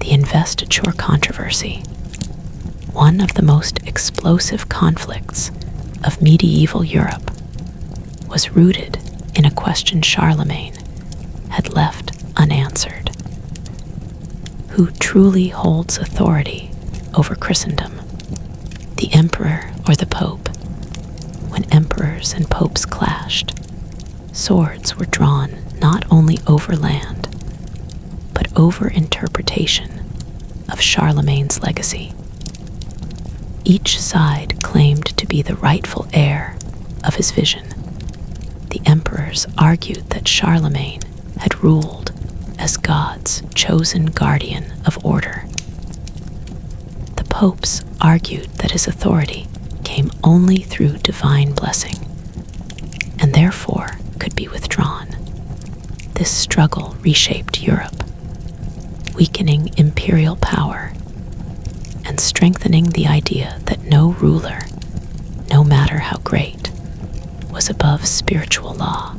The investiture controversy, one of the most explosive conflicts of medieval Europe, was rooted in a question Charlemagne had left unanswered. Who truly holds authority over Christendom, the emperor or the pope? When emperors and popes clashed, swords were drawn not only over land, but over interpretation of Charlemagne's legacy. Each side claimed to be the rightful heir of his vision. The emperors argued that Charlemagne had ruled as God's chosen guardian of order. The popes argued that his authority came only through divine blessing, and therefore could be withdrawn. This struggle reshaped Europe, weakening imperial power and strengthening the idea that no ruler, no matter how great, was above spiritual law.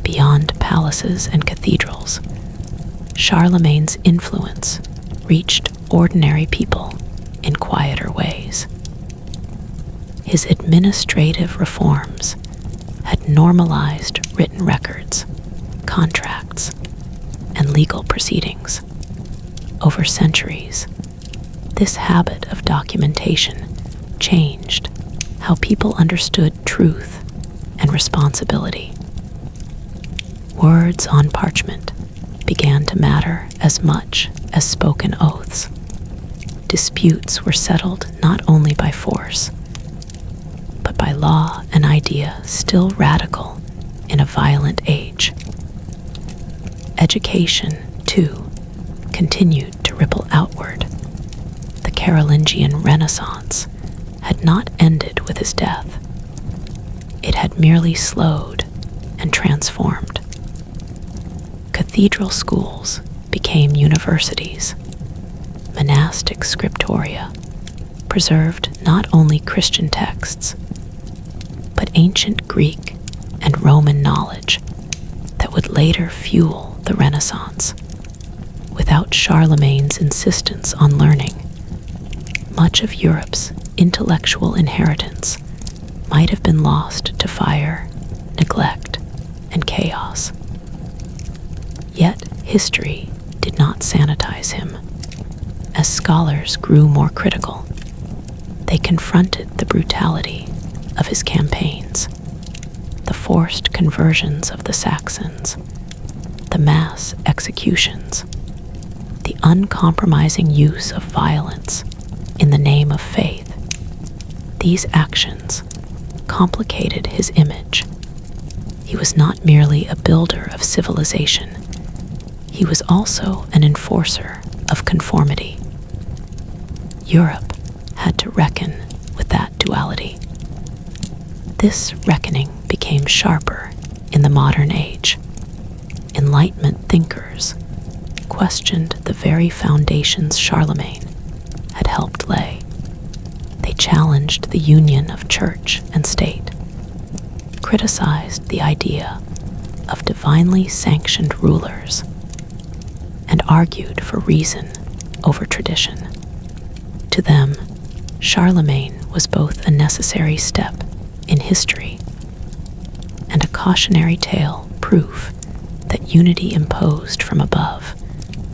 Beyond palaces and cathedrals, Charlemagne's influence reached ordinary people in quieter ways. His administrative reforms had normalized written records, contracts, and legal proceedings. Over centuries, this habit of documentation changed how people understood truth and responsibility. Words on parchment began to matter as much as spoken oaths. Disputes were settled not only by force, but by law, an idea still radical in a violent age. Education, too, continued to ripple outward. The Carolingian Renaissance had not ended with his death. It had merely slowed and transformed. Cathedral schools became universities. Monastic scriptoria preserved not only Christian texts, but ancient Greek and Roman knowledge that would later fuel the Renaissance. Without Charlemagne's insistence on learning, much of Europe's intellectual inheritance might have been lost to fire, neglect, and chaos. Yet history did not sanitize him. As scholars grew more critical, they confronted the brutality of his campaigns, the forced conversions of the Saxons, the mass executions, the uncompromising use of violence in the name of faith. These actions complicated his image. He was not merely a builder of civilization, he was also an enforcer of conformity. Europe had to reckon with that duality. This reckoning became sharper in the modern age. Enlightenment thinkers questioned the very foundations Charlemagne had helped lay. They challenged the union of church and state, criticized the idea of divinely sanctioned rulers, and argued for reason over tradition. To them, Charlemagne was both a necessary step in history and a cautionary tale, proof that unity imposed from above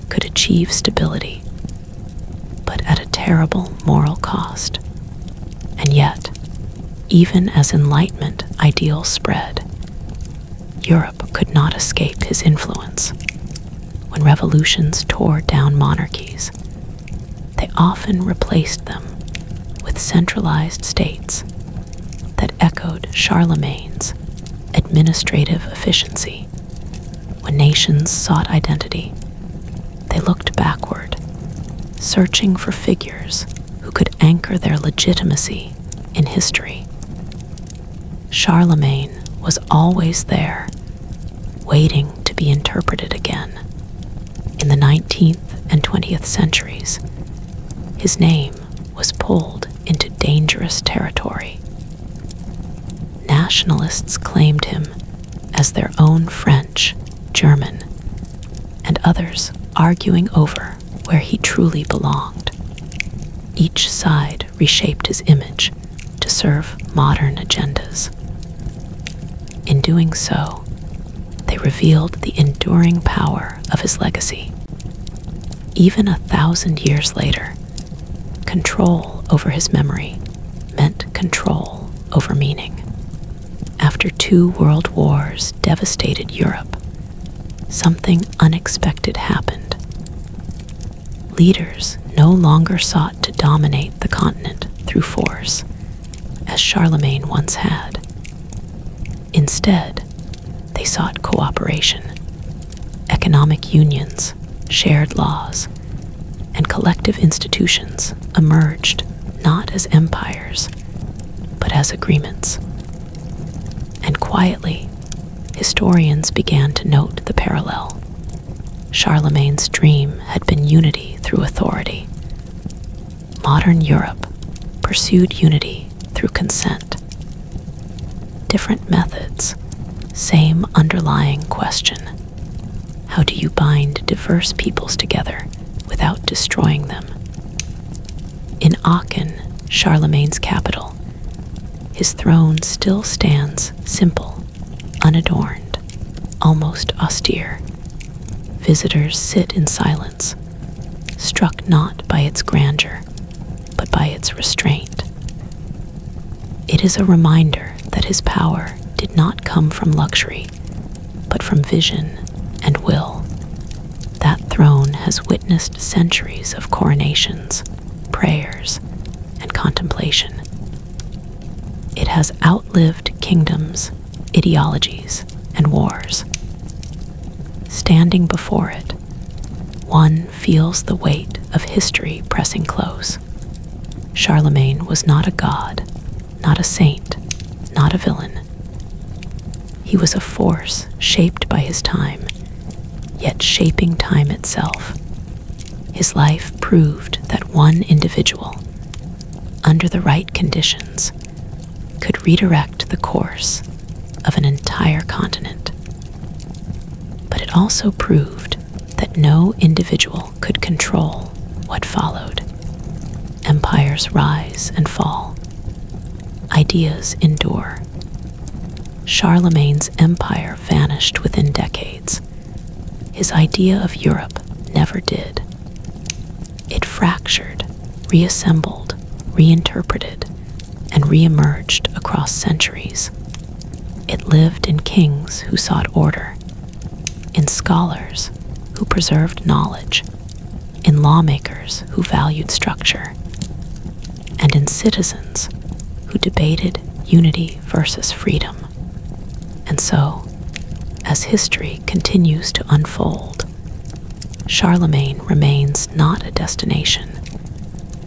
could achieve stability, but at a terrible moral cost. And yet, even as Enlightenment ideals spread, Europe could not escape his influence. When revolutions tore down monarchies, they often replaced them with centralized states that echoed Charlemagne's administrative efficiency. When nations sought identity, they looked backward, searching for figures who could anchor their legitimacy in history. Charlemagne was always there, waiting to be interpreted again. In the 19th and 20th centuries, his name was pulled into dangerous territory. Nationalists claimed him as their own French, German, and others arguing over where he truly belonged. Each side reshaped his image to serve modern agendas. In doing so, they revealed the enduring power of his legacy. Even 1,000 years later, control over his memory meant control over meaning. After 2 world wars devastated Europe, something unexpected happened. Leaders no longer sought to dominate the continent through force, as Charlemagne once had. Instead, they sought cooperation, economic unions, shared laws, and collective institutions emerged not as empires, but as agreements. And quietly, historians began to note the parallel. Charlemagne's dream had been unity through authority. Modern Europe pursued unity through consent. Different methods, same underlying question. How do you bind diverse peoples together without destroying them? In Aachen, Charlemagne's capital, his throne still stands simple, unadorned, almost austere. Visitors sit in silence, struck not by its grandeur, but by its restraint. It is a reminder that his power did not come from luxury, but from vision and will. That throne has witnessed centuries of coronations, prayers, and contemplation. It has outlived kingdoms, ideologies, and wars. Standing before it, one feels the weight of history pressing close. Charlemagne was not a god, not a saint, not a villain. He was a force shaped by his time, yet shaping time itself. His life proved that one individual, under the right conditions, could redirect the course of an entire continent. But it also proved that no individual could control what followed. Empires rise and fall. Ideas endure. Charlemagne's empire vanished within decades. His idea of Europe never did. It fractured, reassembled, reinterpreted, and reemerged across centuries. It lived in kings who sought order, in scholars who preserved knowledge, in lawmakers who valued structure, and in citizens who debated unity versus freedom. And so, as history continues to unfold, Charlemagne remains not a destination,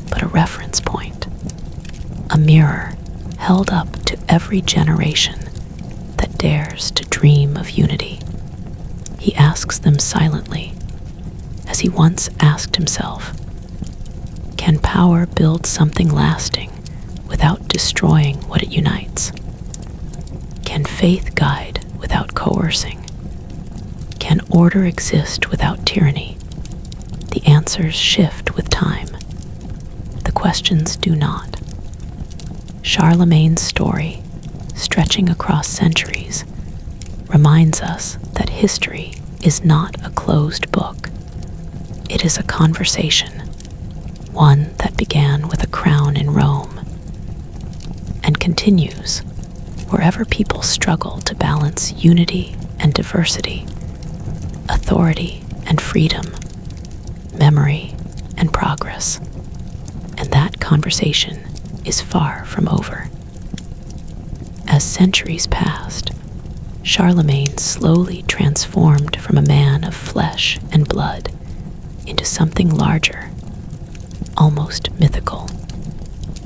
but a reference point, a mirror held up to every generation that dares to dream of unity. He asks them silently, as he once asked himself, can power build something lasting without destroying what it unites? Can faith guide without coercing? Can order exist without tyranny? The answers shift with time. The questions do not. Charlemagne's story, stretching across centuries, reminds us that history is not a closed book. It is a conversation, one that began with a crown in Rome and continues wherever people struggle to balance unity and diversity, authority and freedom, memory and progress. And that conversation is far from over. As centuries passed, Charlemagne slowly transformed from a man of flesh and blood into something larger, almost mythical.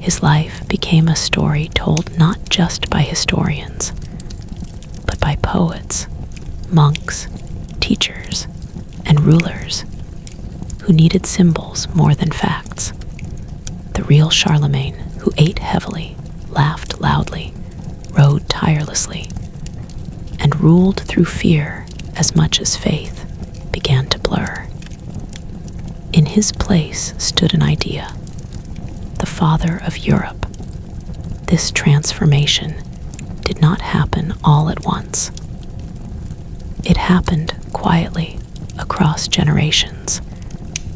His life became a story told not just by historians, but by poets, monks, teachers, and rulers who needed symbols more than facts. The real Charlemagne, who ate heavily, laughed loudly, rode tirelessly, and ruled through fear as much as faith, began to blur. In his place stood an idea, the father of Europe. This transformation did not happen all at once. It happened quietly across generations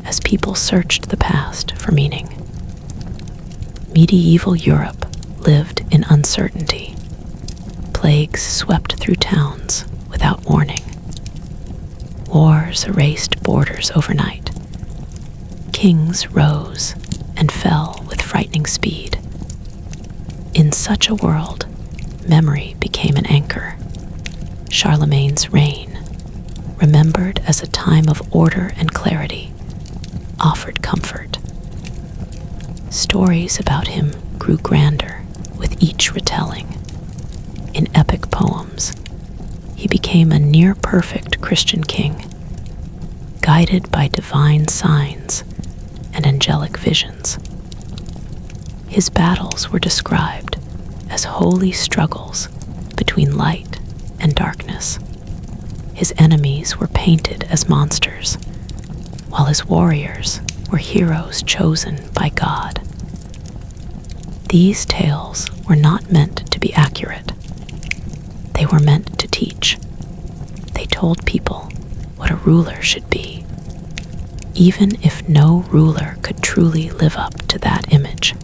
as people searched the past for meaning. Medieval Europe lived in uncertainty. Plagues swept through towns without warning. Wars erased borders overnight. Kings rose and fell with frightening speed. In such a world, memory became an anchor. Charlemagne's reign, remembered as a time of order and clarity, offered comfort. Stories about him grew grander with each retelling. In epic poems, he became a near-perfect Christian king, guided by divine signs and angelic visions. His battles were described as holy struggles between light and darkness. His enemies were painted as monsters, while his warriors were heroes chosen by God. These tales were not meant to be accurate. They were meant to teach. They told people what a ruler should be, even if no ruler could truly live up to that image.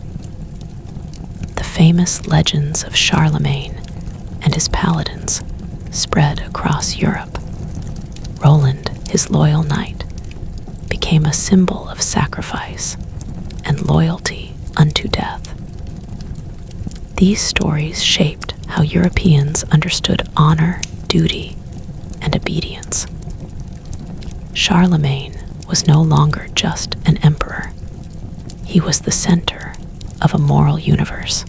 The famous legends of Charlemagne and his paladins spread across Europe. Roland, his loyal knight, became a symbol of sacrifice and loyalty unto death. These stories shaped how Europeans understood honor, duty, and obedience. Charlemagne was no longer just an emperor. He was the center of a moral universe.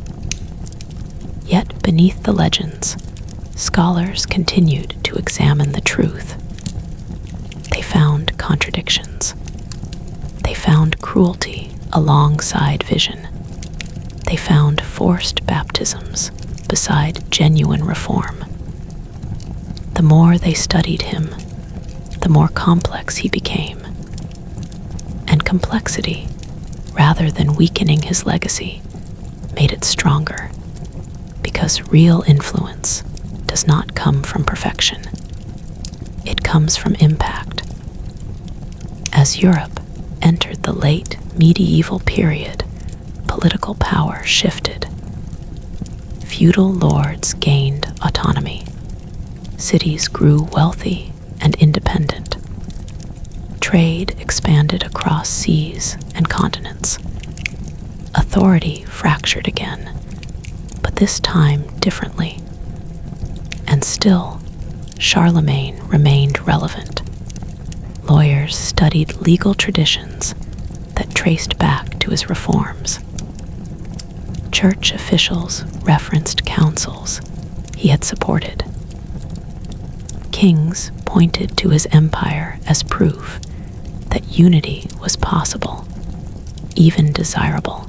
Yet beneath the legends, scholars continued to examine the truth. They found contradictions. They found cruelty alongside vision. They found forced baptisms beside genuine reform. The more they studied him, the more complex he became. And complexity, rather than weakening his legacy, made it stronger, because real influence does not come from perfection. It comes from impact. As Europe entered the late medieval period, political power shifted. Feudal lords gained autonomy. Cities grew wealthy and independent. Trade expanded across seas and continents. Authority fractured again, but this time differently. And still, Charlemagne remained relevant. Lawyers studied legal traditions that traced back to his reforms. Church officials referenced councils he had supported. Kings pointed to his empire as proof that unity was possible, even desirable,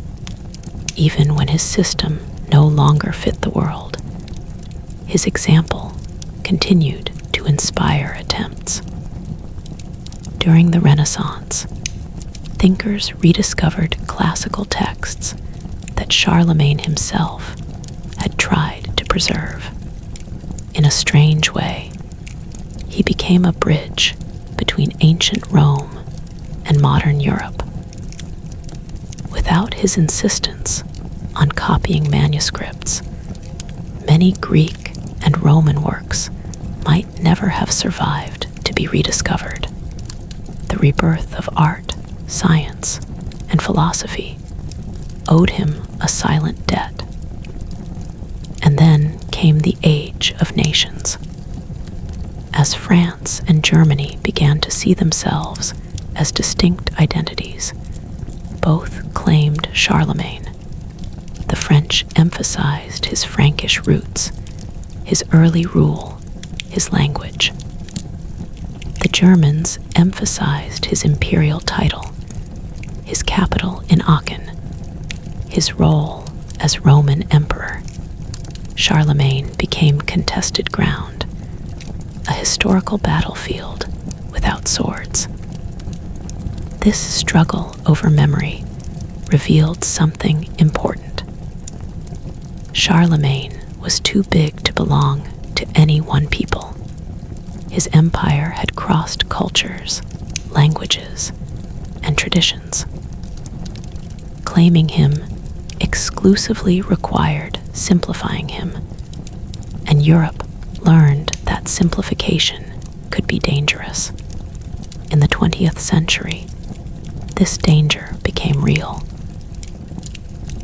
even when his system no longer fit the world. His example continued to inspire attempts. During the Renaissance, thinkers rediscovered classical texts that Charlemagne himself had tried to preserve. In a strange way, he became a bridge between ancient Rome and modern Europe. Without his insistence on copying manuscripts, many Greek and Roman works might never have survived to be rediscovered. The rebirth of art, science, and philosophy owed him a silent debt. And then came the Age of Nations. As France and Germany began to see themselves as distinct identities, both claimed Charlemagne. The French emphasized his Frankish roots, his early rule, his language. The Germans emphasized his imperial title, his capital in Aachen, his role as Roman emperor. Charlemagne became contested ground, a historical battlefield without swords. This struggle over memory revealed something important. Charlemagne was too big to belong to any one people. His empire had crossed cultures, languages, and traditions. Claiming him exclusively required simplifying him, and Europe learned that simplification could be dangerous. In the 20th century, this danger became real.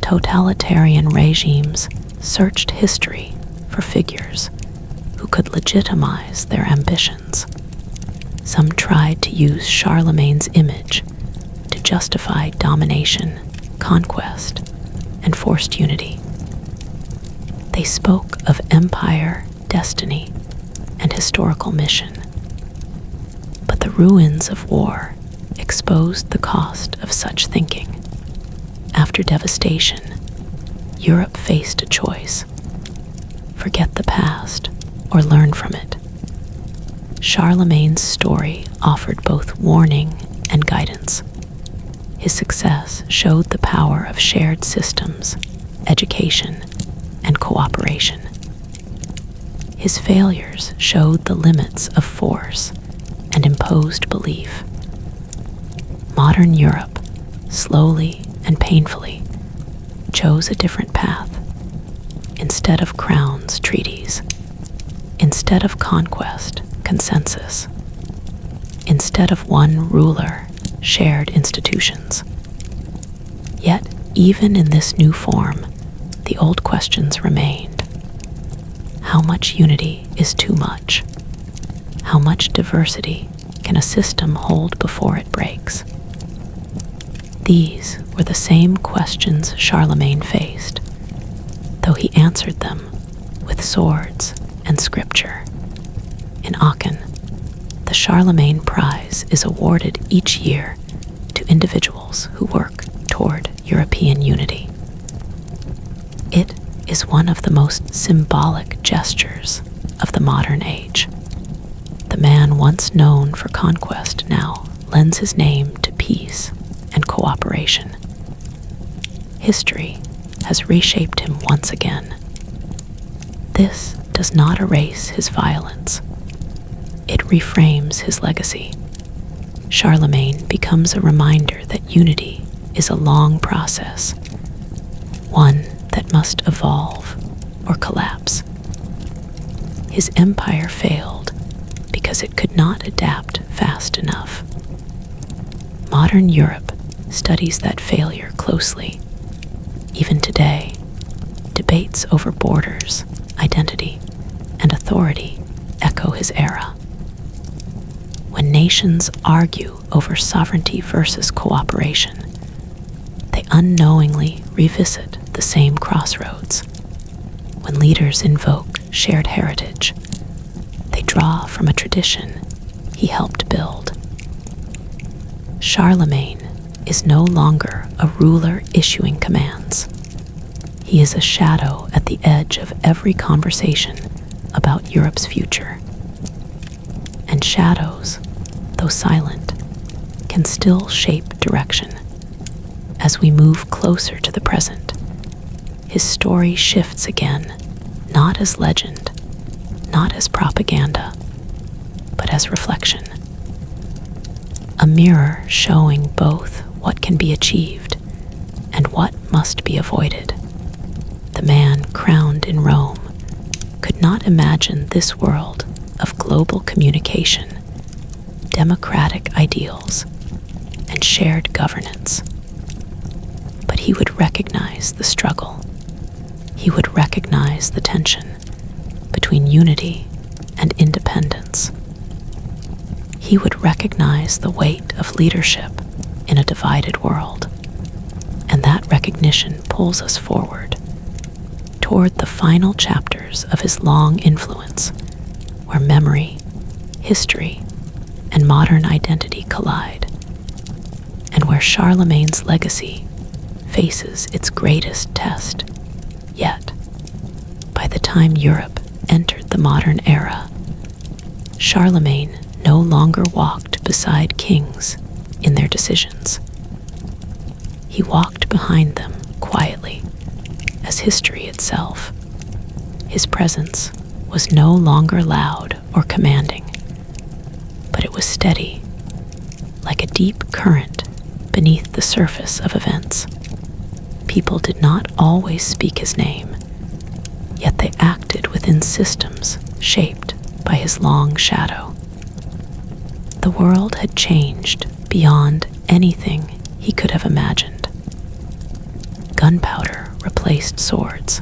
Totalitarian regimes searched history for figures who could legitimize their ambitions. Some tried to use Charlemagne's image to justify domination, conquest, and forced unity. They spoke of empire, destiny, and historical mission. But the ruins of war exposed the cost of such thinking. After devastation, Europe faced a choice: forget the past or learn from it. Charlemagne's story offered both warning and guidance. His success showed the power of shared systems, education, and cooperation. His failures showed the limits of force and imposed belief. Modern Europe, slowly and painfully, chose a different path. Instead of crowns, treaties. Instead of conquest, consensus. Instead of one ruler, shared institutions. Yet, even in this new form, the old questions remained. How much unity is too much? How much diversity can a system hold before it breaks? These were the same questions Charlemagne faced, though he answered them with swords and scripture. In Aachen, the Charlemagne Prize is awarded each year to individuals who work toward European unity. It is one of the most symbolic gestures of the modern age. The man once known for conquest now lends his name to peace and cooperation. History has reshaped him once again. This does not erase his violence. It reframes his legacy. Charlemagne becomes a reminder that unity is a long process, one that must evolve or collapse. His empire failed because it could not adapt fast enough. Modern Europe studies that failure closely. Even today, debates over borders, identity, and authority echo his era. When nations argue over sovereignty versus cooperation, they unknowingly revisit the same crossroads. When leaders invoke shared heritage, they draw from a tradition he helped build. Charlemagne is no longer a ruler issuing commands. He is a shadow at the edge of every conversation about Europe's future. And shadows, though silent, can still shape direction. As we move closer to the present, his story shifts again, not as legend, not as propaganda, but as reflection. A mirror showing both what can be achieved and what must be avoided. The man crowned in Rome could not imagine this world of global communication, democratic ideals, and shared governance. But he would recognize the struggle. He would recognize the tension between unity and independence. He would recognize the weight of leadership in a divided world. And that recognition pulls us forward toward the final chapters of his long influence, where memory, history, and modern identity collide, and where Charlemagne's legacy faces its greatest test yet. By the time Europe entered the modern era, Charlemagne no longer walked beside kings in their decisions. He walked behind them quietly, as history itself. His presence was no longer loud or commanding, but it was steady, like a deep current beneath the surface of events. People did not always speak his name, yet they acted within systems shaped by his long shadow. The world had changed beyond anything he could have imagined. Gunpowder replaced swords.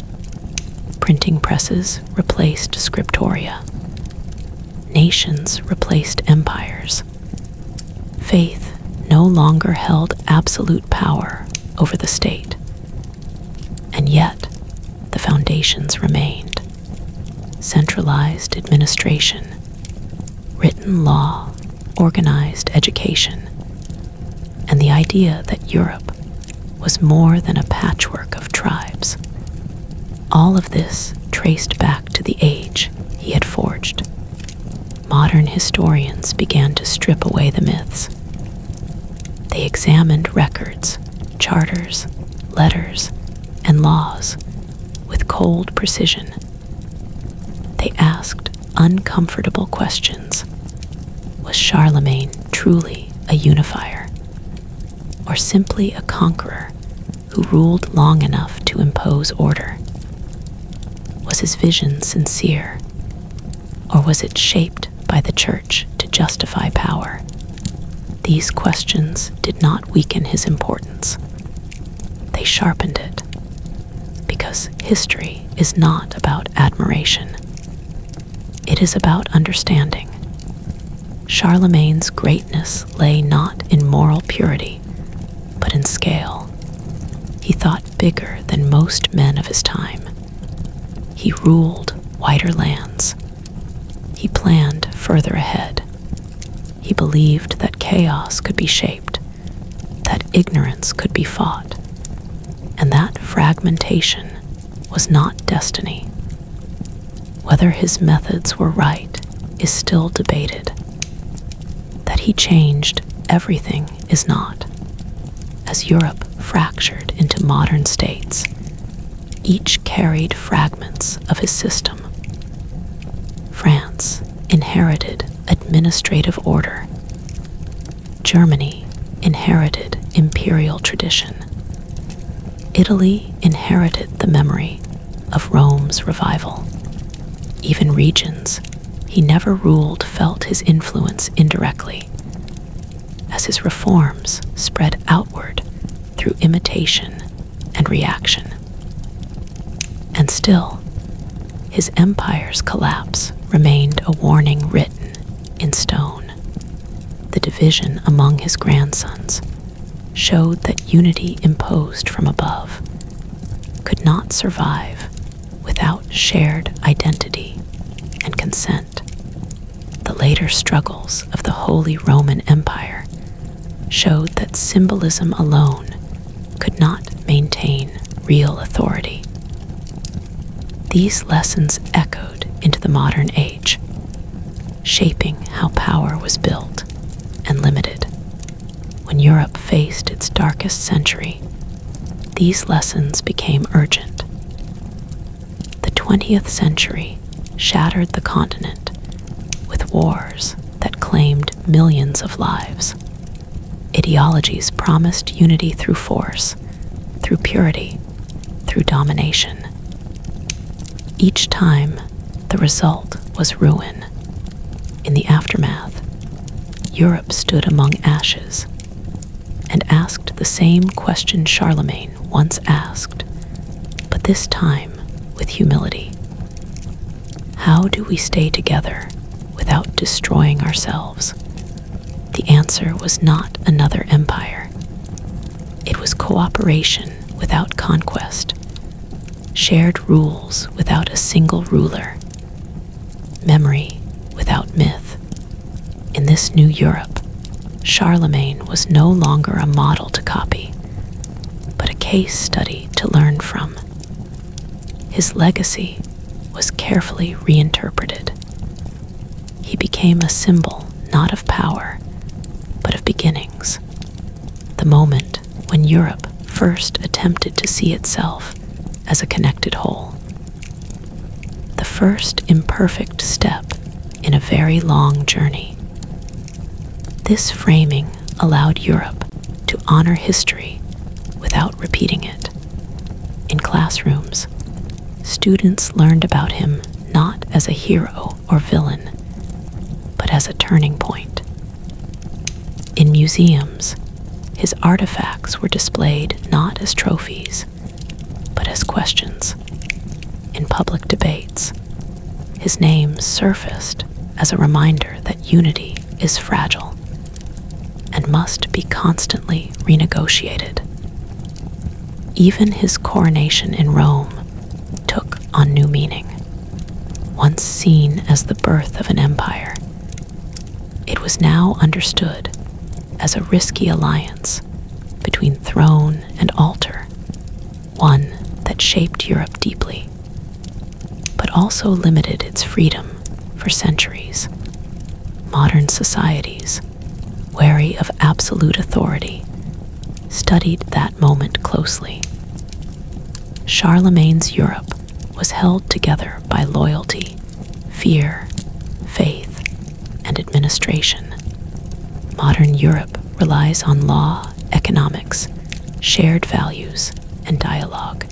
Printing presses replaced scriptoria. Nations replaced empires. Faith no longer held absolute power over the state. And yet, the foundations remained. Centralized administration, written law, organized education, and the idea that Europe was more than a patchwork of tribes. All of this traced back to the age he had forged. Modern historians began to strip away the myths. They examined records, charters, letters, and laws with cold precision. They asked uncomfortable questions. Was Charlemagne truly a unifier, or simply a conqueror who ruled long enough to impose order? Was his vision sincere, or was it shaped by the church to justify power? These questions did not weaken his importance. They sharpened it, because history is not about admiration. It is about understanding. Charlemagne's greatness lay not in moral purity, but in scale. He thought bigger than most men of his time. He ruled wider lands. He planned further ahead. He believed that chaos could be shaped, that ignorance could be fought, and that fragmentation was not destiny. Whether his methods were right is still debated. That he changed everything is not. As Europe fractured into modern states, each carried fragments of his system. France inherited administrative order. Germany inherited imperial tradition. Italy inherited the memory of Rome's revival. Even regions he never ruled felt his influence indirectly, as his reforms spread outward through imitation and reaction. And still, his empire's collapse remained a warning written in stone. The division among his grandsons showed that unity imposed from above could not survive without shared identity and consent. The later struggles of the Holy Roman Empire showed that symbolism alone could not maintain real authority. These lessons echoed into the modern age, shaping how power was built and limited. When Europe faced its darkest century, these lessons became urgent. 20th century shattered the continent with wars that claimed millions of lives. Ideologies promised unity through force, through purity, through domination. Each time, the result was ruin. In the aftermath, Europe stood among ashes and asked the same question Charlemagne once asked, but this time with humility. How do we stay together without destroying ourselves? The answer was not another empire. It was cooperation without conquest, shared rules without a single ruler, memory without myth. In this new Europe, Charlemagne was no longer a model to copy, but a case study to learn from. His legacy was carefully reinterpreted. He became a symbol not of power, but of beginnings, the moment when Europe first attempted to see itself as a connected whole. The first imperfect step in a very long journey. This framing allowed Europe to honor history without repeating it. In classrooms, students learned about him not as a hero or villain, but as a turning point. In museums, his artifacts were displayed not as trophies, but as questions. In public debates, his name surfaced as a reminder that unity is fragile and must be constantly renegotiated. Even his coronation in Rome took on new meaning. Once seen as the birth of an empire, it was now understood as a risky alliance between throne and altar, one that shaped Europe deeply, but also limited its freedom for centuries. Modern societies, wary of absolute authority, studied that moment closely. Charlemagne's Europe was held together by loyalty, fear, faith, and administration. Modern Europe relies on law, economics, shared values, and dialogue.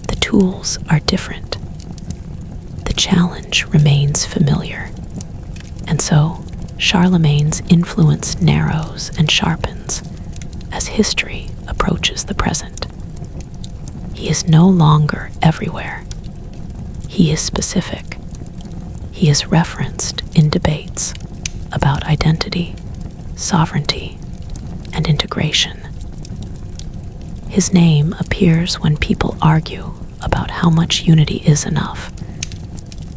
The tools are different. The challenge remains familiar. And so, Charlemagne's influence narrows and sharpens as history approaches the present. He is no longer everywhere. He is specific. He is referenced in debates about identity, sovereignty, and integration. His name appears when people argue about how much unity is enough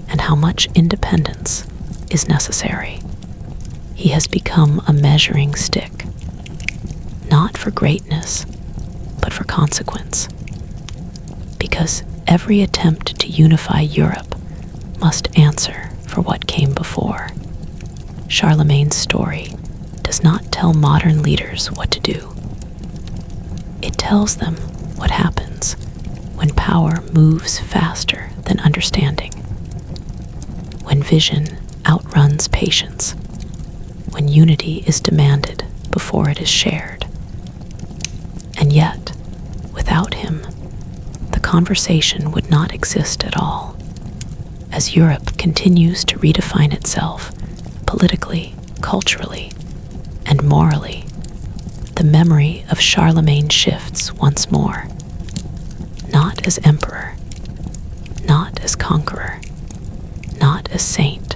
and how much independence is necessary. He has become a measuring stick, not for greatness, but for consequence. Because every attempt to unify Europe must answer for what came before. Charlemagne's story does not tell modern leaders what to do. It tells them what happens when power moves faster than understanding, when vision outruns patience, when unity is demanded before it is shared. And yet, without him, the conversation would not exist at all. As Europe continues to redefine itself politically, culturally, and morally, the memory of Charlemagne shifts once more, not as emperor, not as conqueror, not as saint,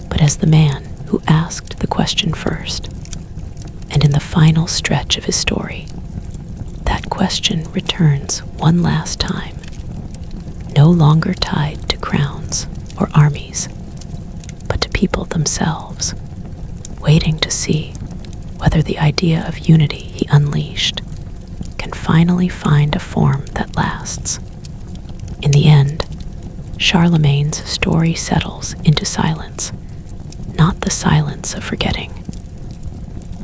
but as the man who asked the question first. And in the final stretch of his story, that question returns one last time, no longer tied to crowns or armies, but to people themselves, waiting to see whether the idea of unity he unleashed can finally find a form that lasts. In the end, Charlemagne's story settles into silence, not the silence of forgetting,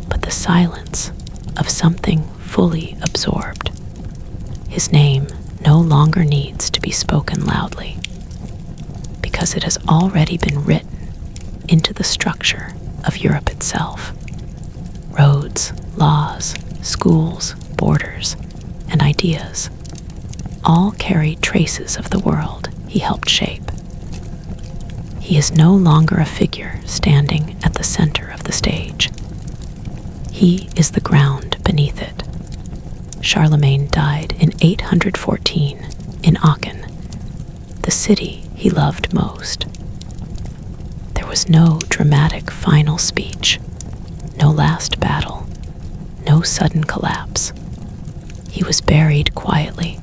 but the silence of something fully absorbed. His name no longer needs to be spoken loudly, because it has already been written into the structure of Europe itself. Roads, laws, schools, borders, and ideas all carry traces of the world he helped shape. He is no longer a figure standing at the center of the stage. He is the ground beneath it. Charlemagne died in 814 in Aachen, the city he loved most. There was no dramatic final speech, no last battle, no sudden collapse. He was buried quietly,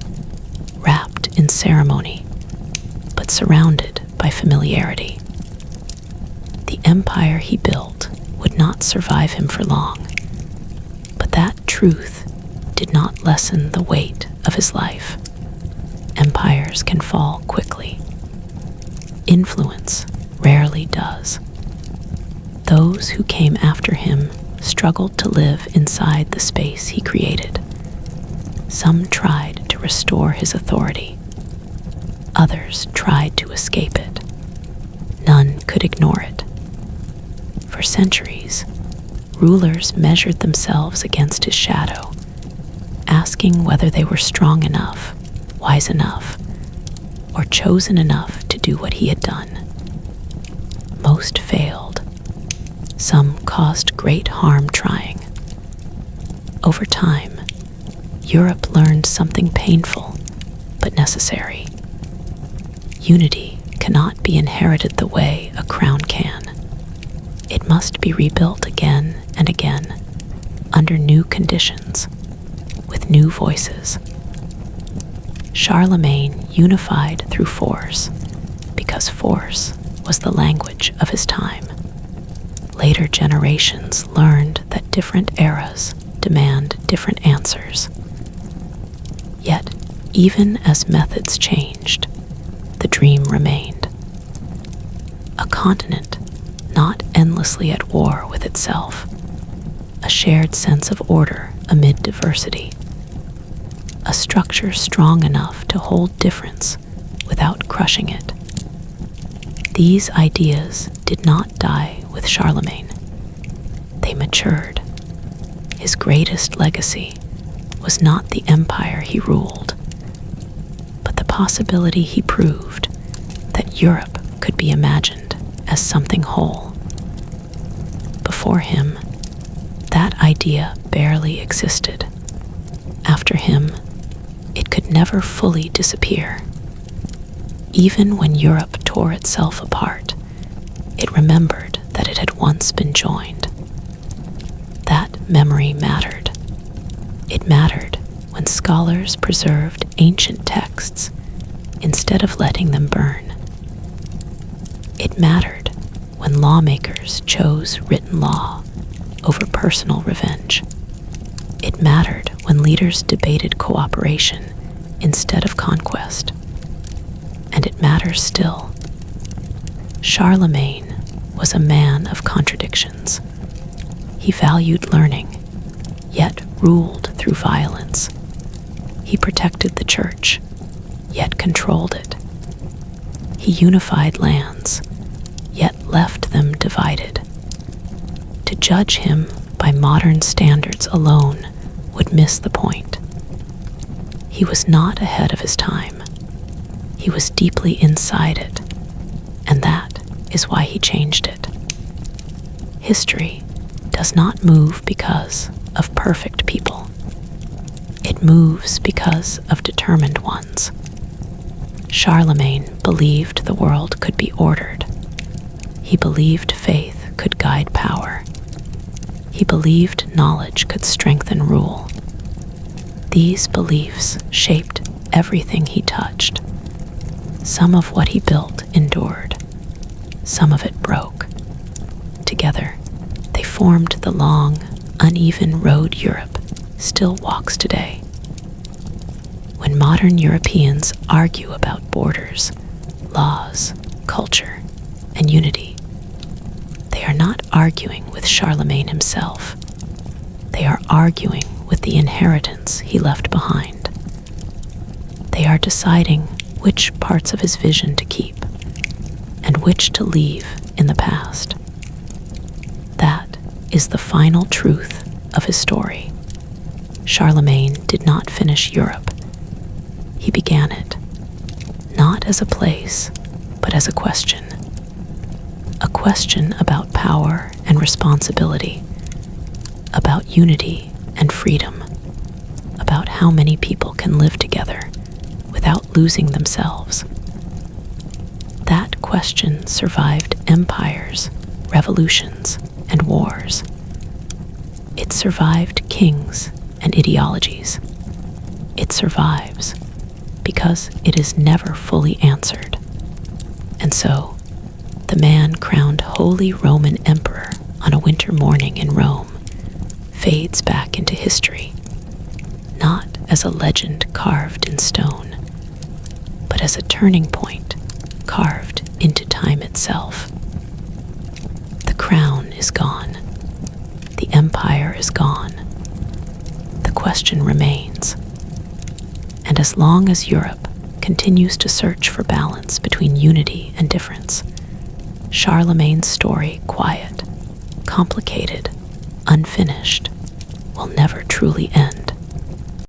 wrapped in ceremony, but surrounded by familiarity. The empire he built would not survive him for long, but that truth did not lessen the weight of his life. Empires can fall quickly. Influence rarely does. Those who came after him struggled to live inside the space he created. Some tried to restore his authority. Others tried to escape it. None could ignore it. For centuries, rulers measured themselves against his shadow, asking whether they were strong enough, wise enough, or chosen enough to do what he had done. Most failed. Some caused great harm trying. Over time, Europe learned something painful but necessary. Unity cannot be inherited the way a crown can. It must be rebuilt again and again, under new conditions, with new voices. Charlemagne unified through force, because force was the language of his time. Later generations learned that different eras demand different answers. Yet, even as methods changed, the dream remained. A continent not endlessly at war with itself, a shared sense of order amid diversity, a structure strong enough to hold difference without crushing it. These ideas did not die with Charlemagne. They matured. His greatest legacy was not the empire he ruled, but the possibility he proved that Europe could be imagined as something whole. Before him, that idea barely existed. After him, it could never fully disappear. Even when Europe tore itself apart, it remembered that it had once been joined. That memory mattered. It mattered when scholars preserved ancient texts instead of letting them burn. It mattered when lawmakers chose written law over personal revenge. It mattered when leaders debated cooperation instead of conquest. And it matters still. Charlemagne was a man of contradictions. He valued learning, yet ruled through violence. He protected the church, yet controlled it. He unified lands, yet left them divided. To judge him by modern standards alone would miss the point. He was not ahead of his time. He was deeply inside it, and that is why he changed it. History does not move because of perfect people. It moves because of determined ones. Charlemagne believed the world could be ordered. He believed faith could guide power. He believed knowledge could strengthen rule. These beliefs shaped everything he touched. Some of what he built endured. Some of it broke. Together, they formed the long, uneven road Europe still walks today. When modern Europeans argue about borders, laws, culture, and unity, they are not arguing with Charlemagne himself. They are arguing with the inheritance he left behind. They They are deciding which parts of his vision to keep and which to leave in the past. That is the final truth of his story. Charlemagne did not finish Europe. He began it, not as a place, but as a question. A question about power and responsibility, about unity and freedom, about how many people can live together without losing themselves. That question survived empires, revolutions, and wars. It survived kings and ideologies. It survives because it is never fully answered. And so, the man crowned Holy Roman Emperor on a winter morning in Rome fades back into history, not as a legend carved in stone, but as a turning point carved into time itself. The crown is gone. The empire is gone. The question remains. And as long as Europe continues to search for balance between unity and difference, Charlemagne's story, quiet, complicated, unfinished, will never truly end.